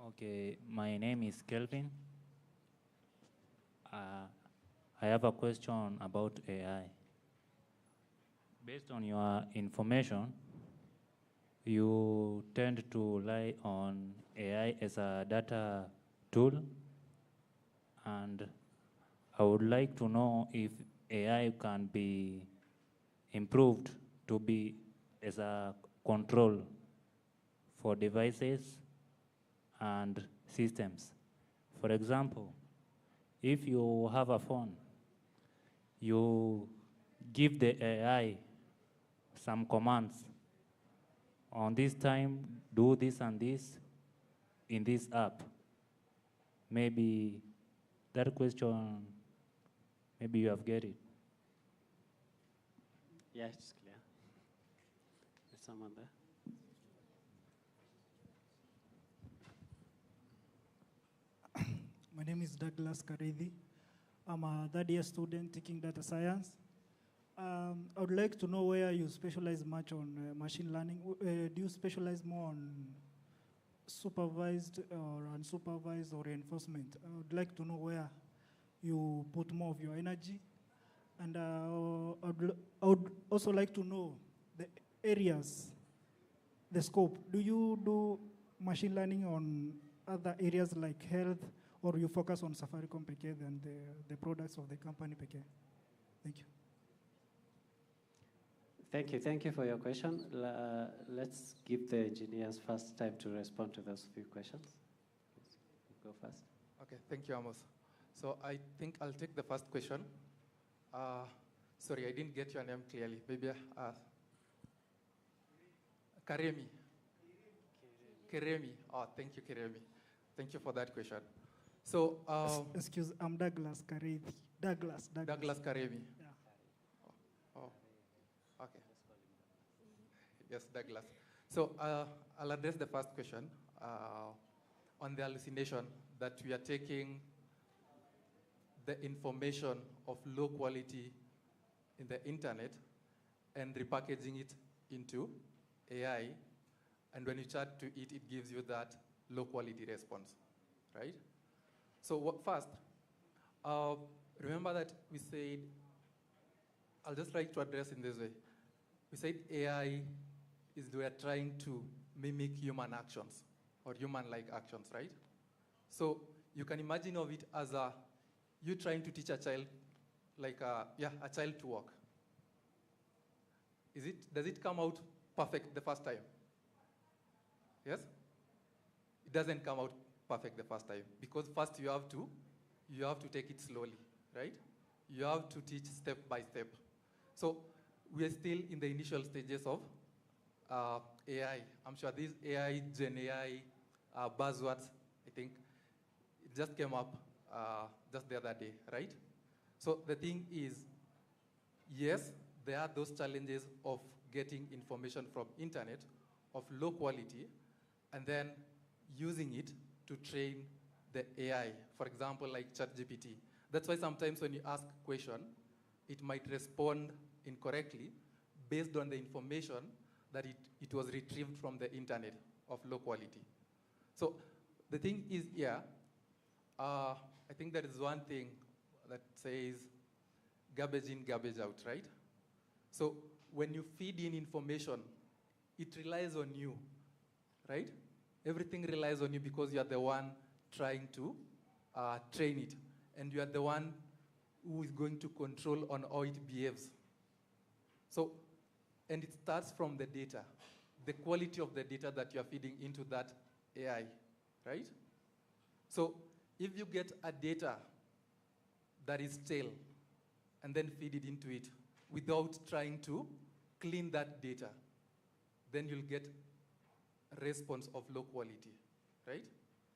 Okay, my name is Kelvin. I have a question about AI. Based on your information, you tend to rely on AI as a data tool, and I would like to know if AI can be improved to be as a control for devices and systems. For example, if you have a phone, you give the AI some commands. On this time, do this and this in this app. Maybe that question, maybe you have get it. Yeah, it's clear. Is someone there? My name is Douglas Karethi. I'm a third-year student taking data science. I would like to know where you specialize much on machine learning. Do you specialize more on supervised or unsupervised or reinforcement? I would like to know where you put more of your energy. And I would also like to know the areas, the scope. Do you do machine learning on other areas like health, or you focus on Safaricom Peke and the products of the company Peke? Thank you. Thank you for your question. Let's give the engineers first time to respond to those few questions. Go first. Okay, thank you, Amos. So I think I'll take the first question. Sorry, I didn't get your name clearly. Maybe Karemi. Keremi. Oh, thank you, Keremi. Thank you for that question. So, excuse, I'm Douglas Karethi. Douglas. Douglas Karemi. Yeah. Oh, okay. Yes, Douglas. So I'll address the first question on the hallucination that we are taking the information of low quality in the internet and repackaging it into AI. And when you chat to it, it gives you that low quality response, right? So first, remember that we said, I'll just try to address in this way. We said AI is we are trying to mimic human actions or human-like actions, right? So you can imagine of it as you trying to teach a child, like a child to walk. Does it come out perfect the first time? Yes? It doesn't come out perfect the first time because first you have to take it slowly, right? You have to teach step by step. So we are still in the initial stages of AI. I'm sure these AI, Gen AI buzzwords, I think, it just came up just the other day, right? So the thing is, yes, there are those challenges of getting information from internet of low quality and then using it to train the AI. For example, like ChatGPT. That's why sometimes when you ask a question, it might respond incorrectly based on the information that it was retrieved from the internet of low quality. So the thing is here, I think there is one thing that says garbage in, garbage out, right? So when you feed in information, it relies on you, right? Everything relies on you because you are the one trying to train it. And you are the one who is going to control on how it behaves. So, and it starts from the data, the quality of the data that you are feeding into that AI, right? So if you get a data that is stale and then feed it into it without trying to clean that data, then you'll get a response of low quality, right?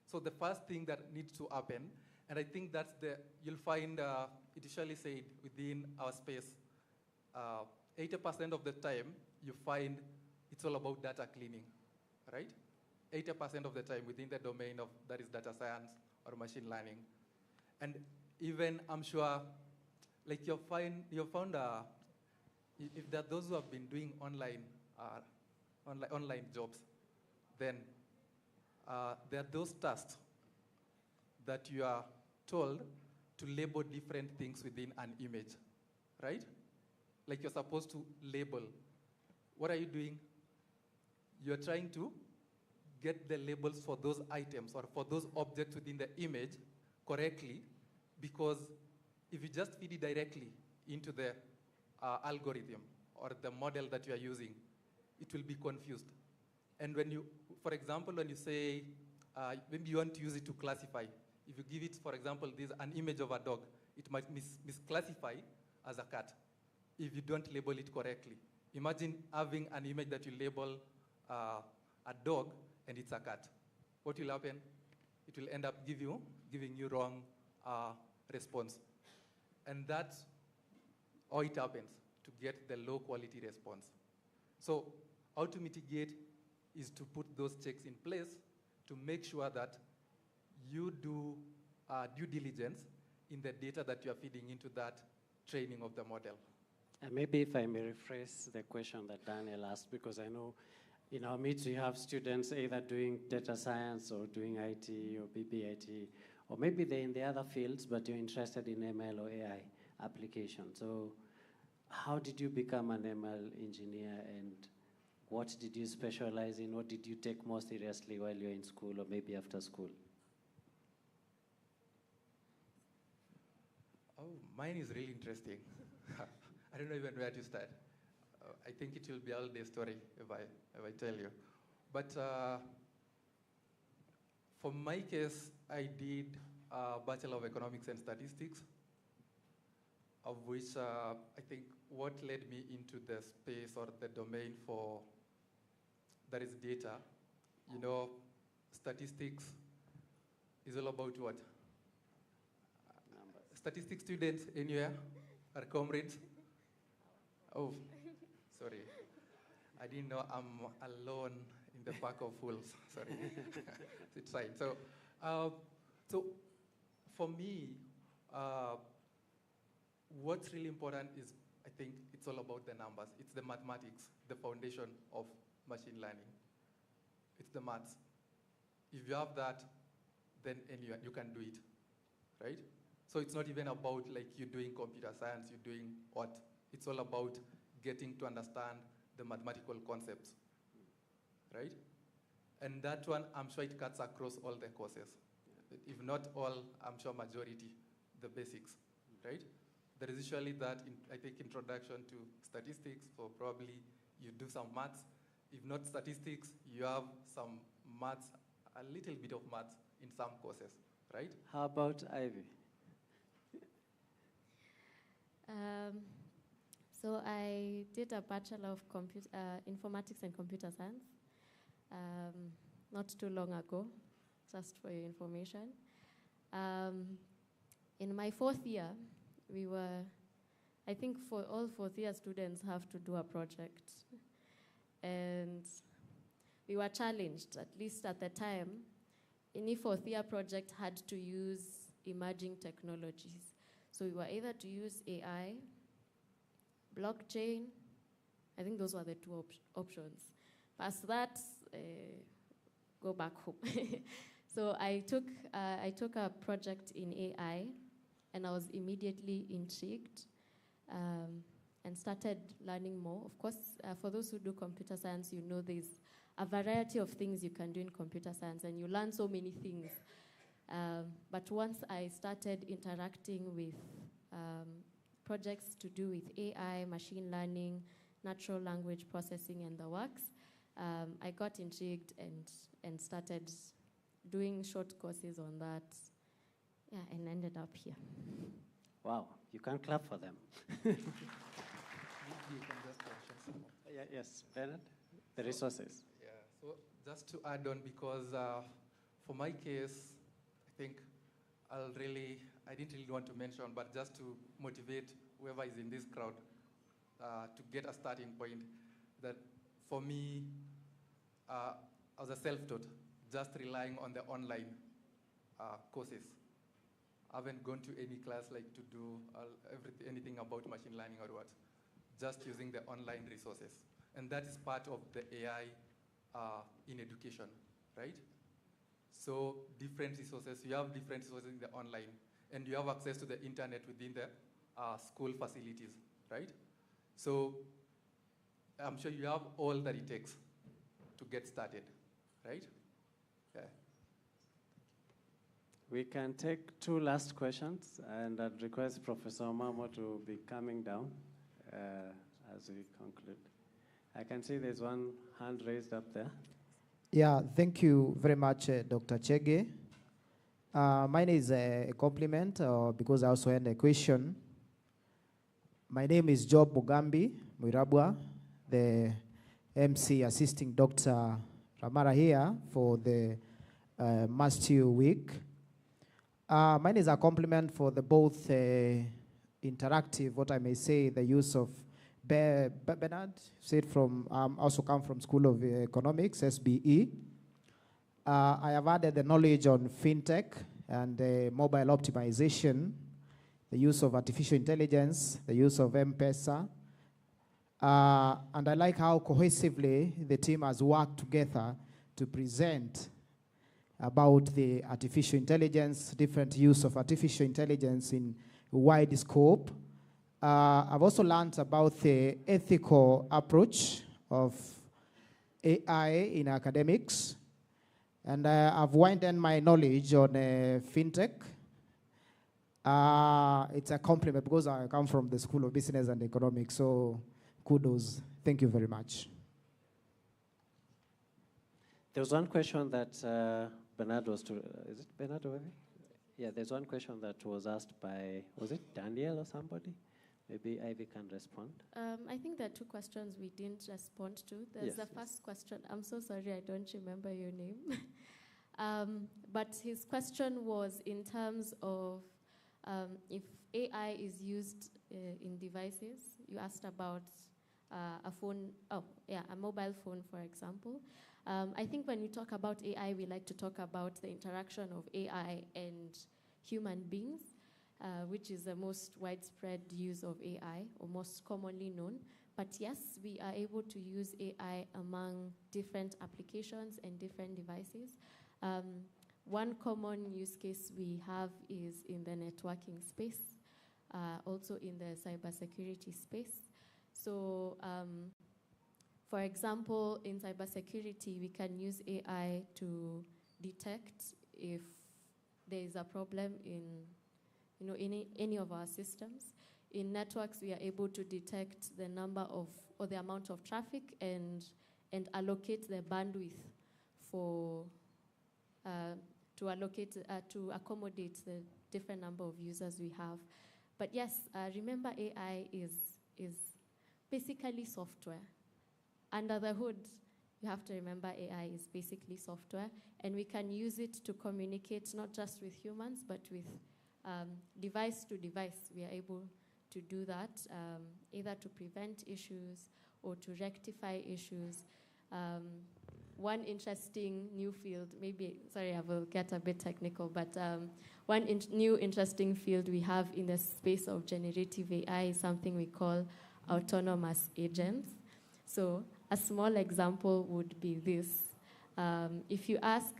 So the first thing that needs to happen, and I think that's you'll find it usually said within our space, 80% of the time you find it's all about data cleaning, right? 80% of the time within the domain of that is data science or machine learning. And even I'm sure, like you've found, if there are those who have been doing online jobs, then there are those tasks that you are told to label different things within an image, right? Like you're supposed to label. What are you doing? You're trying to get the labels for those items or for those objects within the image correctly, because if you just feed it directly into the algorithm or the model that you are using, it will be confused. And when you, for example, when you say, maybe you want to use it to classify, if you give it, for example, an image of a dog, it might misclassify as a cat if you don't label it correctly. Imagine having an image that you label a dog and it's a cat. What will happen? It will end up giving you wrong response. And that's how it happens to get the low quality response. So how to mitigate is to put those checks in place to make sure that you do due diligence in the data that you are feeding into that training of the model. And maybe if I may rephrase the question that Daniel asked, because I know in our midst we have students either doing data science or doing IT or BBIT, or maybe they're in the other fields, but you're interested in ML or AI application. So how did you become an ML engineer, and what did you specialize in? What did you take more seriously while you're in school or maybe after school? Oh, mine is really interesting. I don't know even where to start. I think it will be all day story if I tell you. But for my case, I did a Bachelor of Economics and Statistics, of which I think what led me into the space or the domain for that is data. You know, statistics is all about what? Statistics students anywhere? Our comrades? Oh, sorry. I didn't know I'm alone in the pack of fools. Sorry. It's fine. So, so for me, what's really important is, I think it's all about the numbers. It's the mathematics, the foundation of machine learning. It's the maths. If you have that, then anyway, you can do it. right? So it's not even about like you doing computer science, you're doing what? It's all about getting to understand the mathematical concepts, right? And that one, I'm sure it cuts across all the courses. If not all, I'm sure majority, the basics, right? There is usually that, I think, introduction to statistics, so probably you do some maths. If not statistics, you have some maths, a little bit of maths in some courses, right? How about Ivy? So I did a Bachelor of Informatics and Computer Science not too long ago, just for your information. In my 4th year, I think for all 4th year students have to do a project. And we were challenged, at least at the time, any 4th year project had to use emerging technologies. So we were either to use AI, blockchain. I think those were the 2 options. Past that, go back home. So I took a project in AI, and I was immediately intrigued and started learning more. Of course, for those who do computer science, you know there's a variety of things you can do in computer science, and you learn so many things. But once I started interacting with projects to do with AI, machine learning, natural language processing, and the works, I got intrigued and started doing short courses on that, and ended up here. Wow, you can clap for them. Yes, Bernard, the resources. Yeah, so just to add on, because for my case, I think I didn't really want to mention, but just to motivate whoever is in this crowd to get a starting point, that for me, I was a self-taught, just relying on the online courses. I haven't gone to any class like to do anything about machine learning or what, just using the online resources. And that is part of the AI in education, right? So different resources, you have different resources in the online, and you have access to the internet within the school facilities, right? So I'm sure you have all that it takes to get started, right? Yeah. We can take 2 last questions, and I'd request Professor Mamo to be coming down as we conclude. I can see there's one hand raised up there. Yeah, thank you very much, Dr. Chege. Mine is a compliment because I also had a question. My name is Job Mugambi Mwirabwa, the MC assisting Dr. Ramara here for the Mastery Week. Mine is a compliment for the both interactive, what I may say, the use of Bernard said from, also come from School of Economics, SBE. I have added the knowledge on fintech and mobile optimization, the use of artificial intelligence, the use of M-Pesa. And I like how cohesively the team has worked together to present about the artificial intelligence, different use of artificial intelligence in wide scope. I've also learned about the ethical approach of AI in academics. And I've widened my knowledge on fintech. It's a compliment because I come from the School of Business and Economics, so kudos. Thank you very much. There was one question that Bernard was to, is it Bernard or Ivy? Yeah, there's one question that was asked by, was it Daniel or somebody? Maybe Ivy can respond. I think there are 2 questions we didn't respond to. There's the first question. I'm so sorry, I don't remember your name. But his question was in terms of if AI is used in devices. You asked about a phone, a mobile phone, for example. I think when we talk about AI, we like to talk about the interaction of AI and human beings. Which is the most widespread use of AI, or most commonly known. But yes, we are able to use AI among different applications and different devices. one common use case we have is in the networking space, also in the cybersecurity space. So, for example, in cybersecurity, we can use AI to detect if there is a problem in any of our systems. In networks, we are able to detect the number of, or the amount of traffic and allocate the bandwidth for, to accommodate the different number of users we have. But yes, remember AI is basically software. Under the hood, you have to remember AI is basically software, and we can use it to communicate not just with humans, but with device to device. We are able to do that, either to prevent issues or to rectify issues. One interesting new field, sorry, I will get a bit technical, but one new interesting field we have in the space of generative AI is something we call autonomous agents. So a small example would be this. If you ask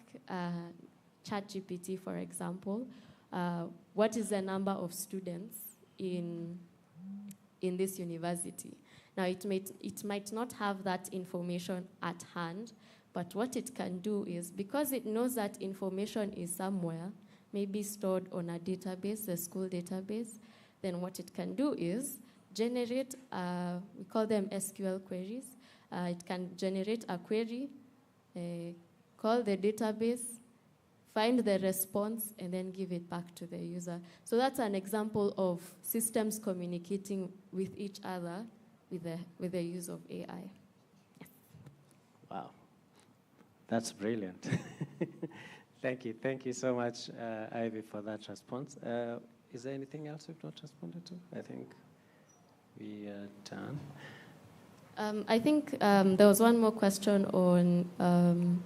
ChatGPT, for example, what is the number of students in this university? Now, it might not have that information at hand, but what it can do is, because it knows that information is somewhere, maybe stored on a database, the school database, then what it can do is generate, we call them SQL queries. It can generate a query, call the database, find the response, and then give it back to the user. So that's an example of systems communicating with each other with the use of AI. Yes. Wow, that's brilliant. Thank you so much, Ivy, for that response. Is there anything else we've not responded to? I think we are done. I think there was one more question on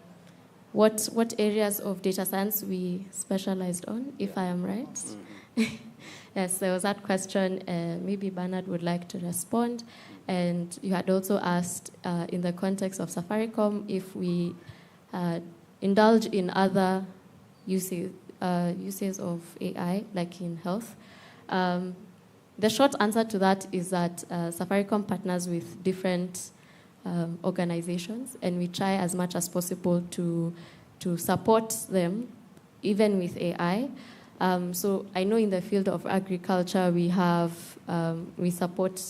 what areas of data science we specialized on, if I am right. Mm-hmm. Yes, there was that question. Maybe Bernard would like to respond. And you had also asked, in the context of Safaricom, if we indulge in other uses of AI, like in health. The short answer to that is that Safaricom partners with different organizations, and we try as much as possible to support them, even with AI. So I know in the field of agriculture, we support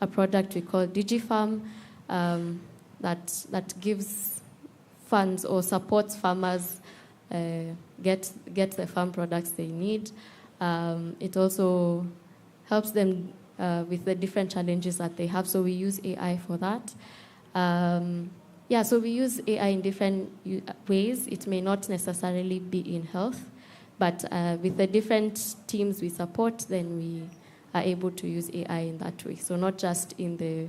a product we call DigiFarm that gives funds or supports farmers get the farm products they need. It also helps them with the different challenges that they have. So we use AI for that. So we use AI in different ways. It may not necessarily be in health, but with the different teams we support, then we are able to use AI in that way. So not just in the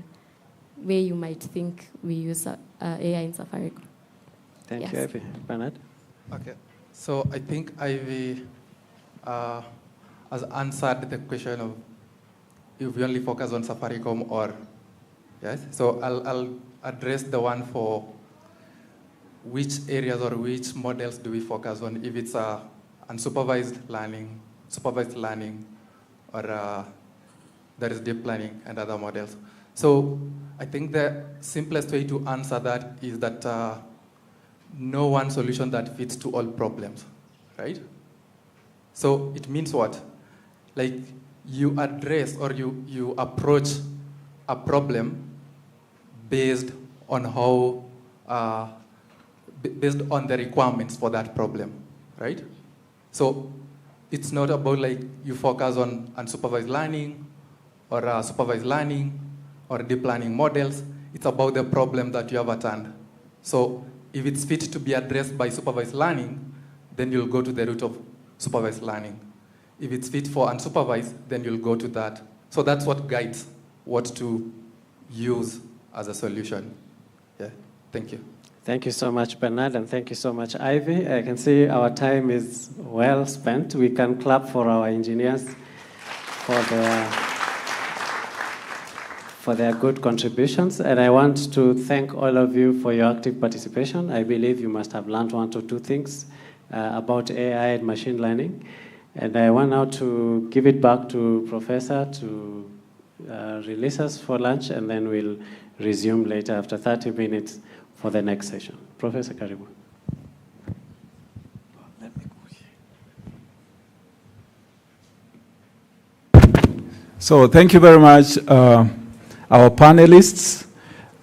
way you might think we use AI in Safaricom. Thank you, Ivy. Bernard? Okay. So I think Ivy has answered the question of if we only focus on Safaricom or, yes? So I'll address the one for which areas or which models do we focus on, if it's unsupervised learning, supervised learning, or there is deep learning and other models. So I think the simplest way to answer that is that no one solution that fits to all problems, right? So it means what? Like you address or you approach a problem based on how, based on the requirements for that problem, right? So it's not about like you focus on unsupervised learning or supervised learning or deep learning models. It's about the problem that you have at hand. So if it's fit to be addressed by supervised learning, then you'll go to the route of supervised learning. If it's fit for unsupervised, then you'll go to that. So that's what guides what to use as a solution. Yeah, thank you. Thank you so much, Bernard, and thank you so much, Ivy. I can see our time is well spent. We can clap for our engineers for their good contributions. And I want to thank all of you for your active participation. I believe you must have learned one or two things about AI and machine learning. And I want now to give it back to Professor to release us for lunch, and then we'll resume later after 30 minutes for the next session. Professor Karibu. So thank you very much, our panelists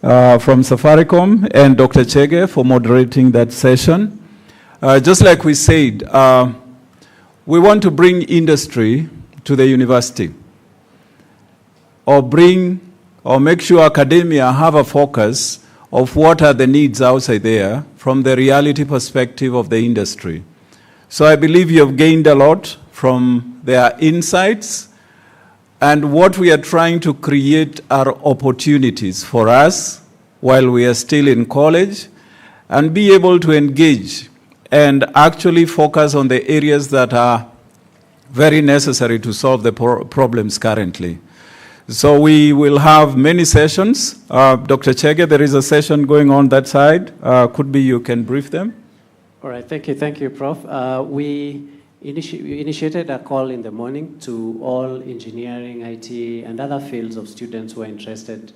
from Safaricom and Dr. Chege for moderating that session. Just like we said, we want to bring industry to the university, or make sure academia have a focus of what are the needs outside there from the reality perspective of the industry. So I believe you have gained a lot from their insights, and what we are trying to create are opportunities for us while we are still in college, and be able to engage and actually focus on the areas that are very necessary to solve the problems currently. So we will have many sessions. Dr. Chege, there is a session going on that side. Could be you can brief them. All right, thank you, Prof. We initiated a call in the morning to all engineering, IT, and other fields of students who are interested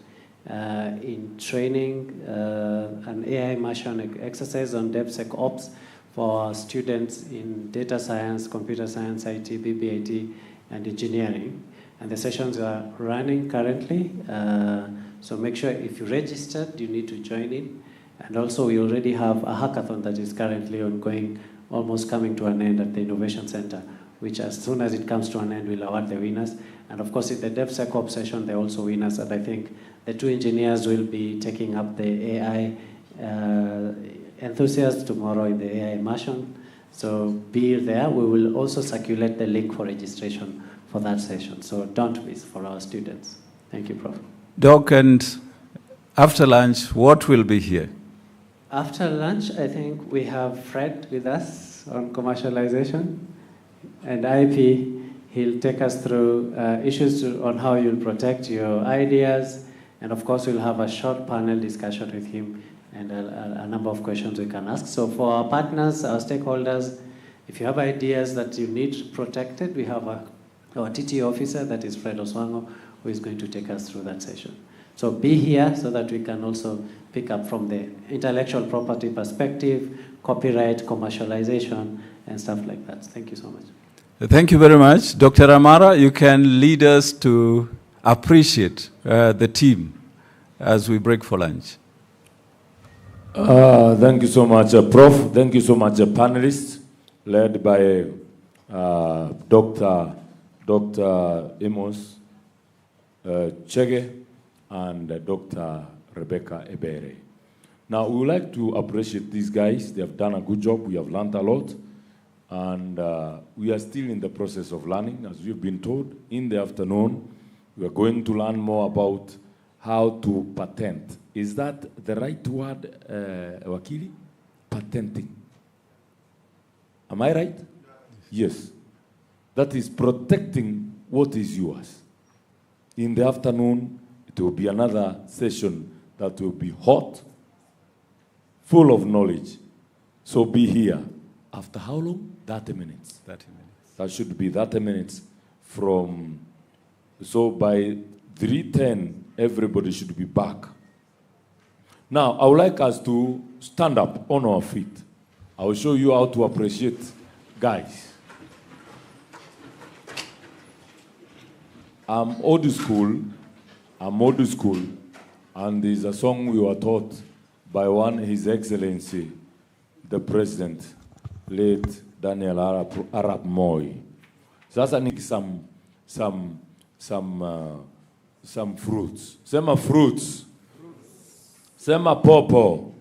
in training an AI immersion exercise on DevSecOps for students in data science, computer science, IT, BBIT, and engineering. And the sessions are running currently. So make sure if you registered, you need to join in. And also we already have a hackathon that is currently ongoing, almost coming to an end at the Innovation Center, which as soon as it comes to an end, we'll award the winners. And of course, in the DevSecOps session, they're also winners. And I think the two engineers will be taking up the AI enthusiasts tomorrow in the AI immersion. So be there. We will also circulate the link for registration for that session. So don't miss for our students. Thank you, Prof. Doc, and after lunch, what will be here? After lunch, I think we have Fred with us on commercialization, and IP, he'll take us through issues on how you'll protect your ideas, and of course we'll have a short panel discussion with him and a number of questions we can ask. So for our partners, our stakeholders, if you have ideas that you need protected, we have our TT officer, that is Fred Oswango, who is going to take us through that session. So be here so that we can also pick up from the intellectual property perspective, copyright, commercialization, and stuff like that. Thank you so much. Thank you very much. Dr. Amara, you can lead us to appreciate the team as we break for lunch. Thank you so much, Prof. Thank you so much, panelists, led by Dr. Amos Chege and Dr. Rebecca Ebere. Now, we would like to appreciate these guys. They have done a good job. We have learned a lot. And we are still in the process of learning. As we've been told, in the afternoon, we are going to learn more about how to patent. Is that the right word, Wakili? Patenting. Am I right? Yes. That is protecting what is yours. In the afternoon, it will be another session that will be hot, full of knowledge. So be here. After how long? 30 minutes. 30 minutes. That should be 30 minutes from, so by 3:10, everybody should be back. Now, I would like us to stand up on our feet. I will show you how to appreciate guys. I'm old school, and there's a song we were taught by His Excellency, the President, late Daniel Arap Moi. Sasa need some fruits. Sema fruits. Sema popo.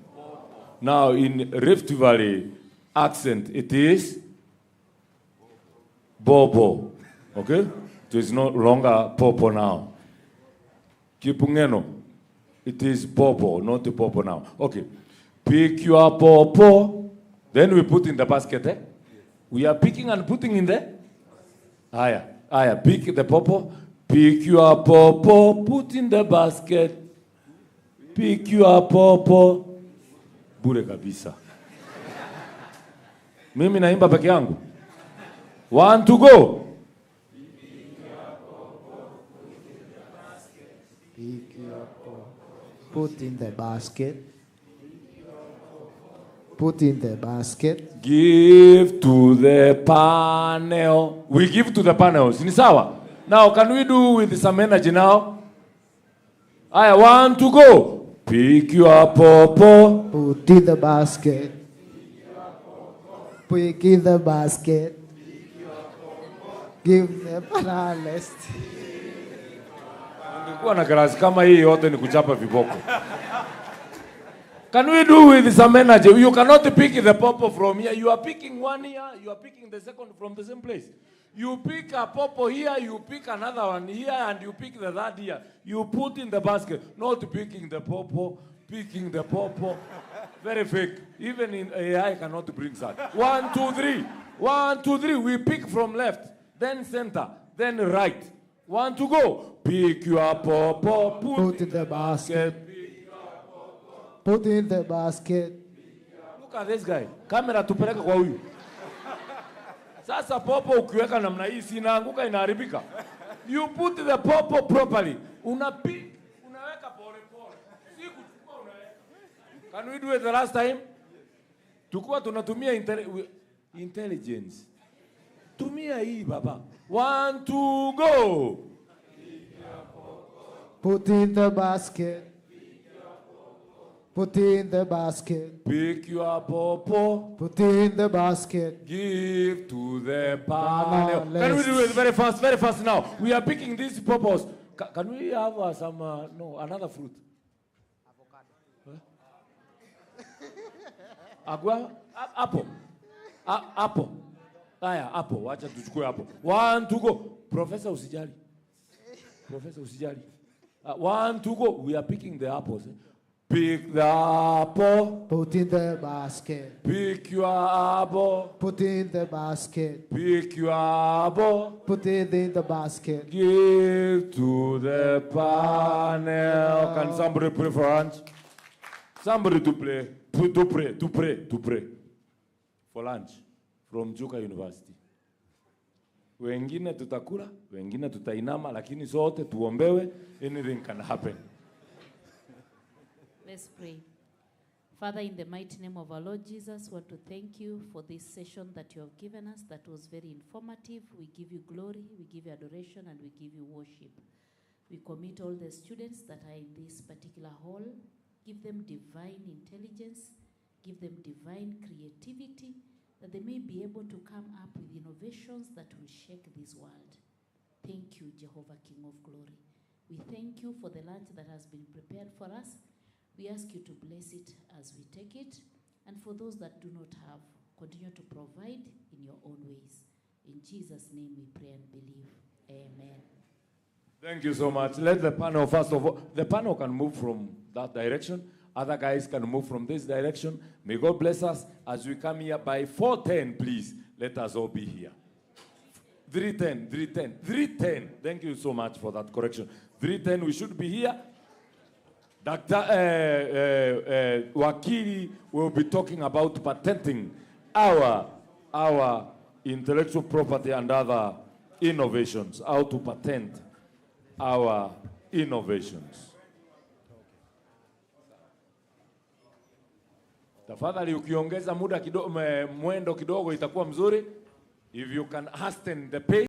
Now in Rift Valley accent, it is bobo. Okay? It is no longer popo now. Kipungeno, it is bobo, not popo now. Okay. Pick your popo. Then we put in the basket, eh? We are picking and putting in there. Aya, pick the popo. Pick your popo, put in the basket. Pick your popo. Bure kabisa. Mimi naimba peke yangu. 1 to go. Pick your paw, put in the basket. Put in the basket. Give to the panel. We give to the panels. Ni sawa? Now, can we do with some energy now? I want to go. Pick your pawpaw. Put in the basket. Pick in the basket. Give the panelist. Ungekuwa na klasi kama hii yote ni kuchapa viboko. Can we do with some energy? You cannot pick the pawpaw from here. You are picking one here, you are picking the second from the same place. You pick a pawpaw here, you pick another one here, and you pick the third here. You put in the basket, not picking the pawpaw, picking the pawpaw. Very fake. Even in AI cannot bring that. 1, 2, 3. 1, 2, 3. We pick from left, then center, then right. 1 to go. Pick your pawpaw, Put in the basket. Put in the basket. Look at this guy. Kamera tupeleke kwa huyu. Sasa popo ukiweka namna hii si inaanguka inaharibika. You put the popo properly. Unaweka pole pole. Si kuchukua unaweka. Can we do it the last time? Tukua tunatumia intelligence. Tumia hii baba. 1 to go. Put in the basket. Put in the basket. Pick your pawpaw. Put in the basket. Give to the panel. Can we Panelist. do it very fast now? We are picking these pawpaws. Can we have some, another fruit? Avocado. Apple. Apple. Aya, apple. Wacha tuchukue apple. 1 to go. Professor usijali. 1 to go. We are picking the apples. Pick the apple. Put in the basket. Pick your apple. Put in the basket. Pick your apple. Put it in the basket. Give to the panel. Can somebody pray for lunch? Somebody to pray for lunch from Chuka University. Wengine tutakula, wengine tutainama, lakini sote tuombewe. Anything can happen. Let's pray. Father, in the mighty name of our Lord Jesus, we want to thank you for this session that you have given us that was very informative. We give you glory, we give you adoration, and we give you worship. We commit all the students that are in this particular hall. Give them divine intelligence, give them divine creativity, that they may be able to come up with innovations that will shake this world. Thank you, Jehovah, King of glory. We thank you for the lunch that has been prepared for us. We ask you to bless it as we take it. And for those that do not have, continue to provide in your own ways. In Jesus' name we pray and believe. Amen. Thank you so much. Let the panel, first of all, the panel can move from that direction. Other guys can move from this direction. May God bless us as we come here by 4:10, please. Let us all be here. 3:10. Thank you so much for that correction. 3:10, we should be here. Dr. Wakili will be talking about patenting our intellectual property and other innovations, how to patent our innovations. Tafadhali ukiongeza muda kidogo, mwendo kidogo itakuwa mzuri. If you can hasten the pace.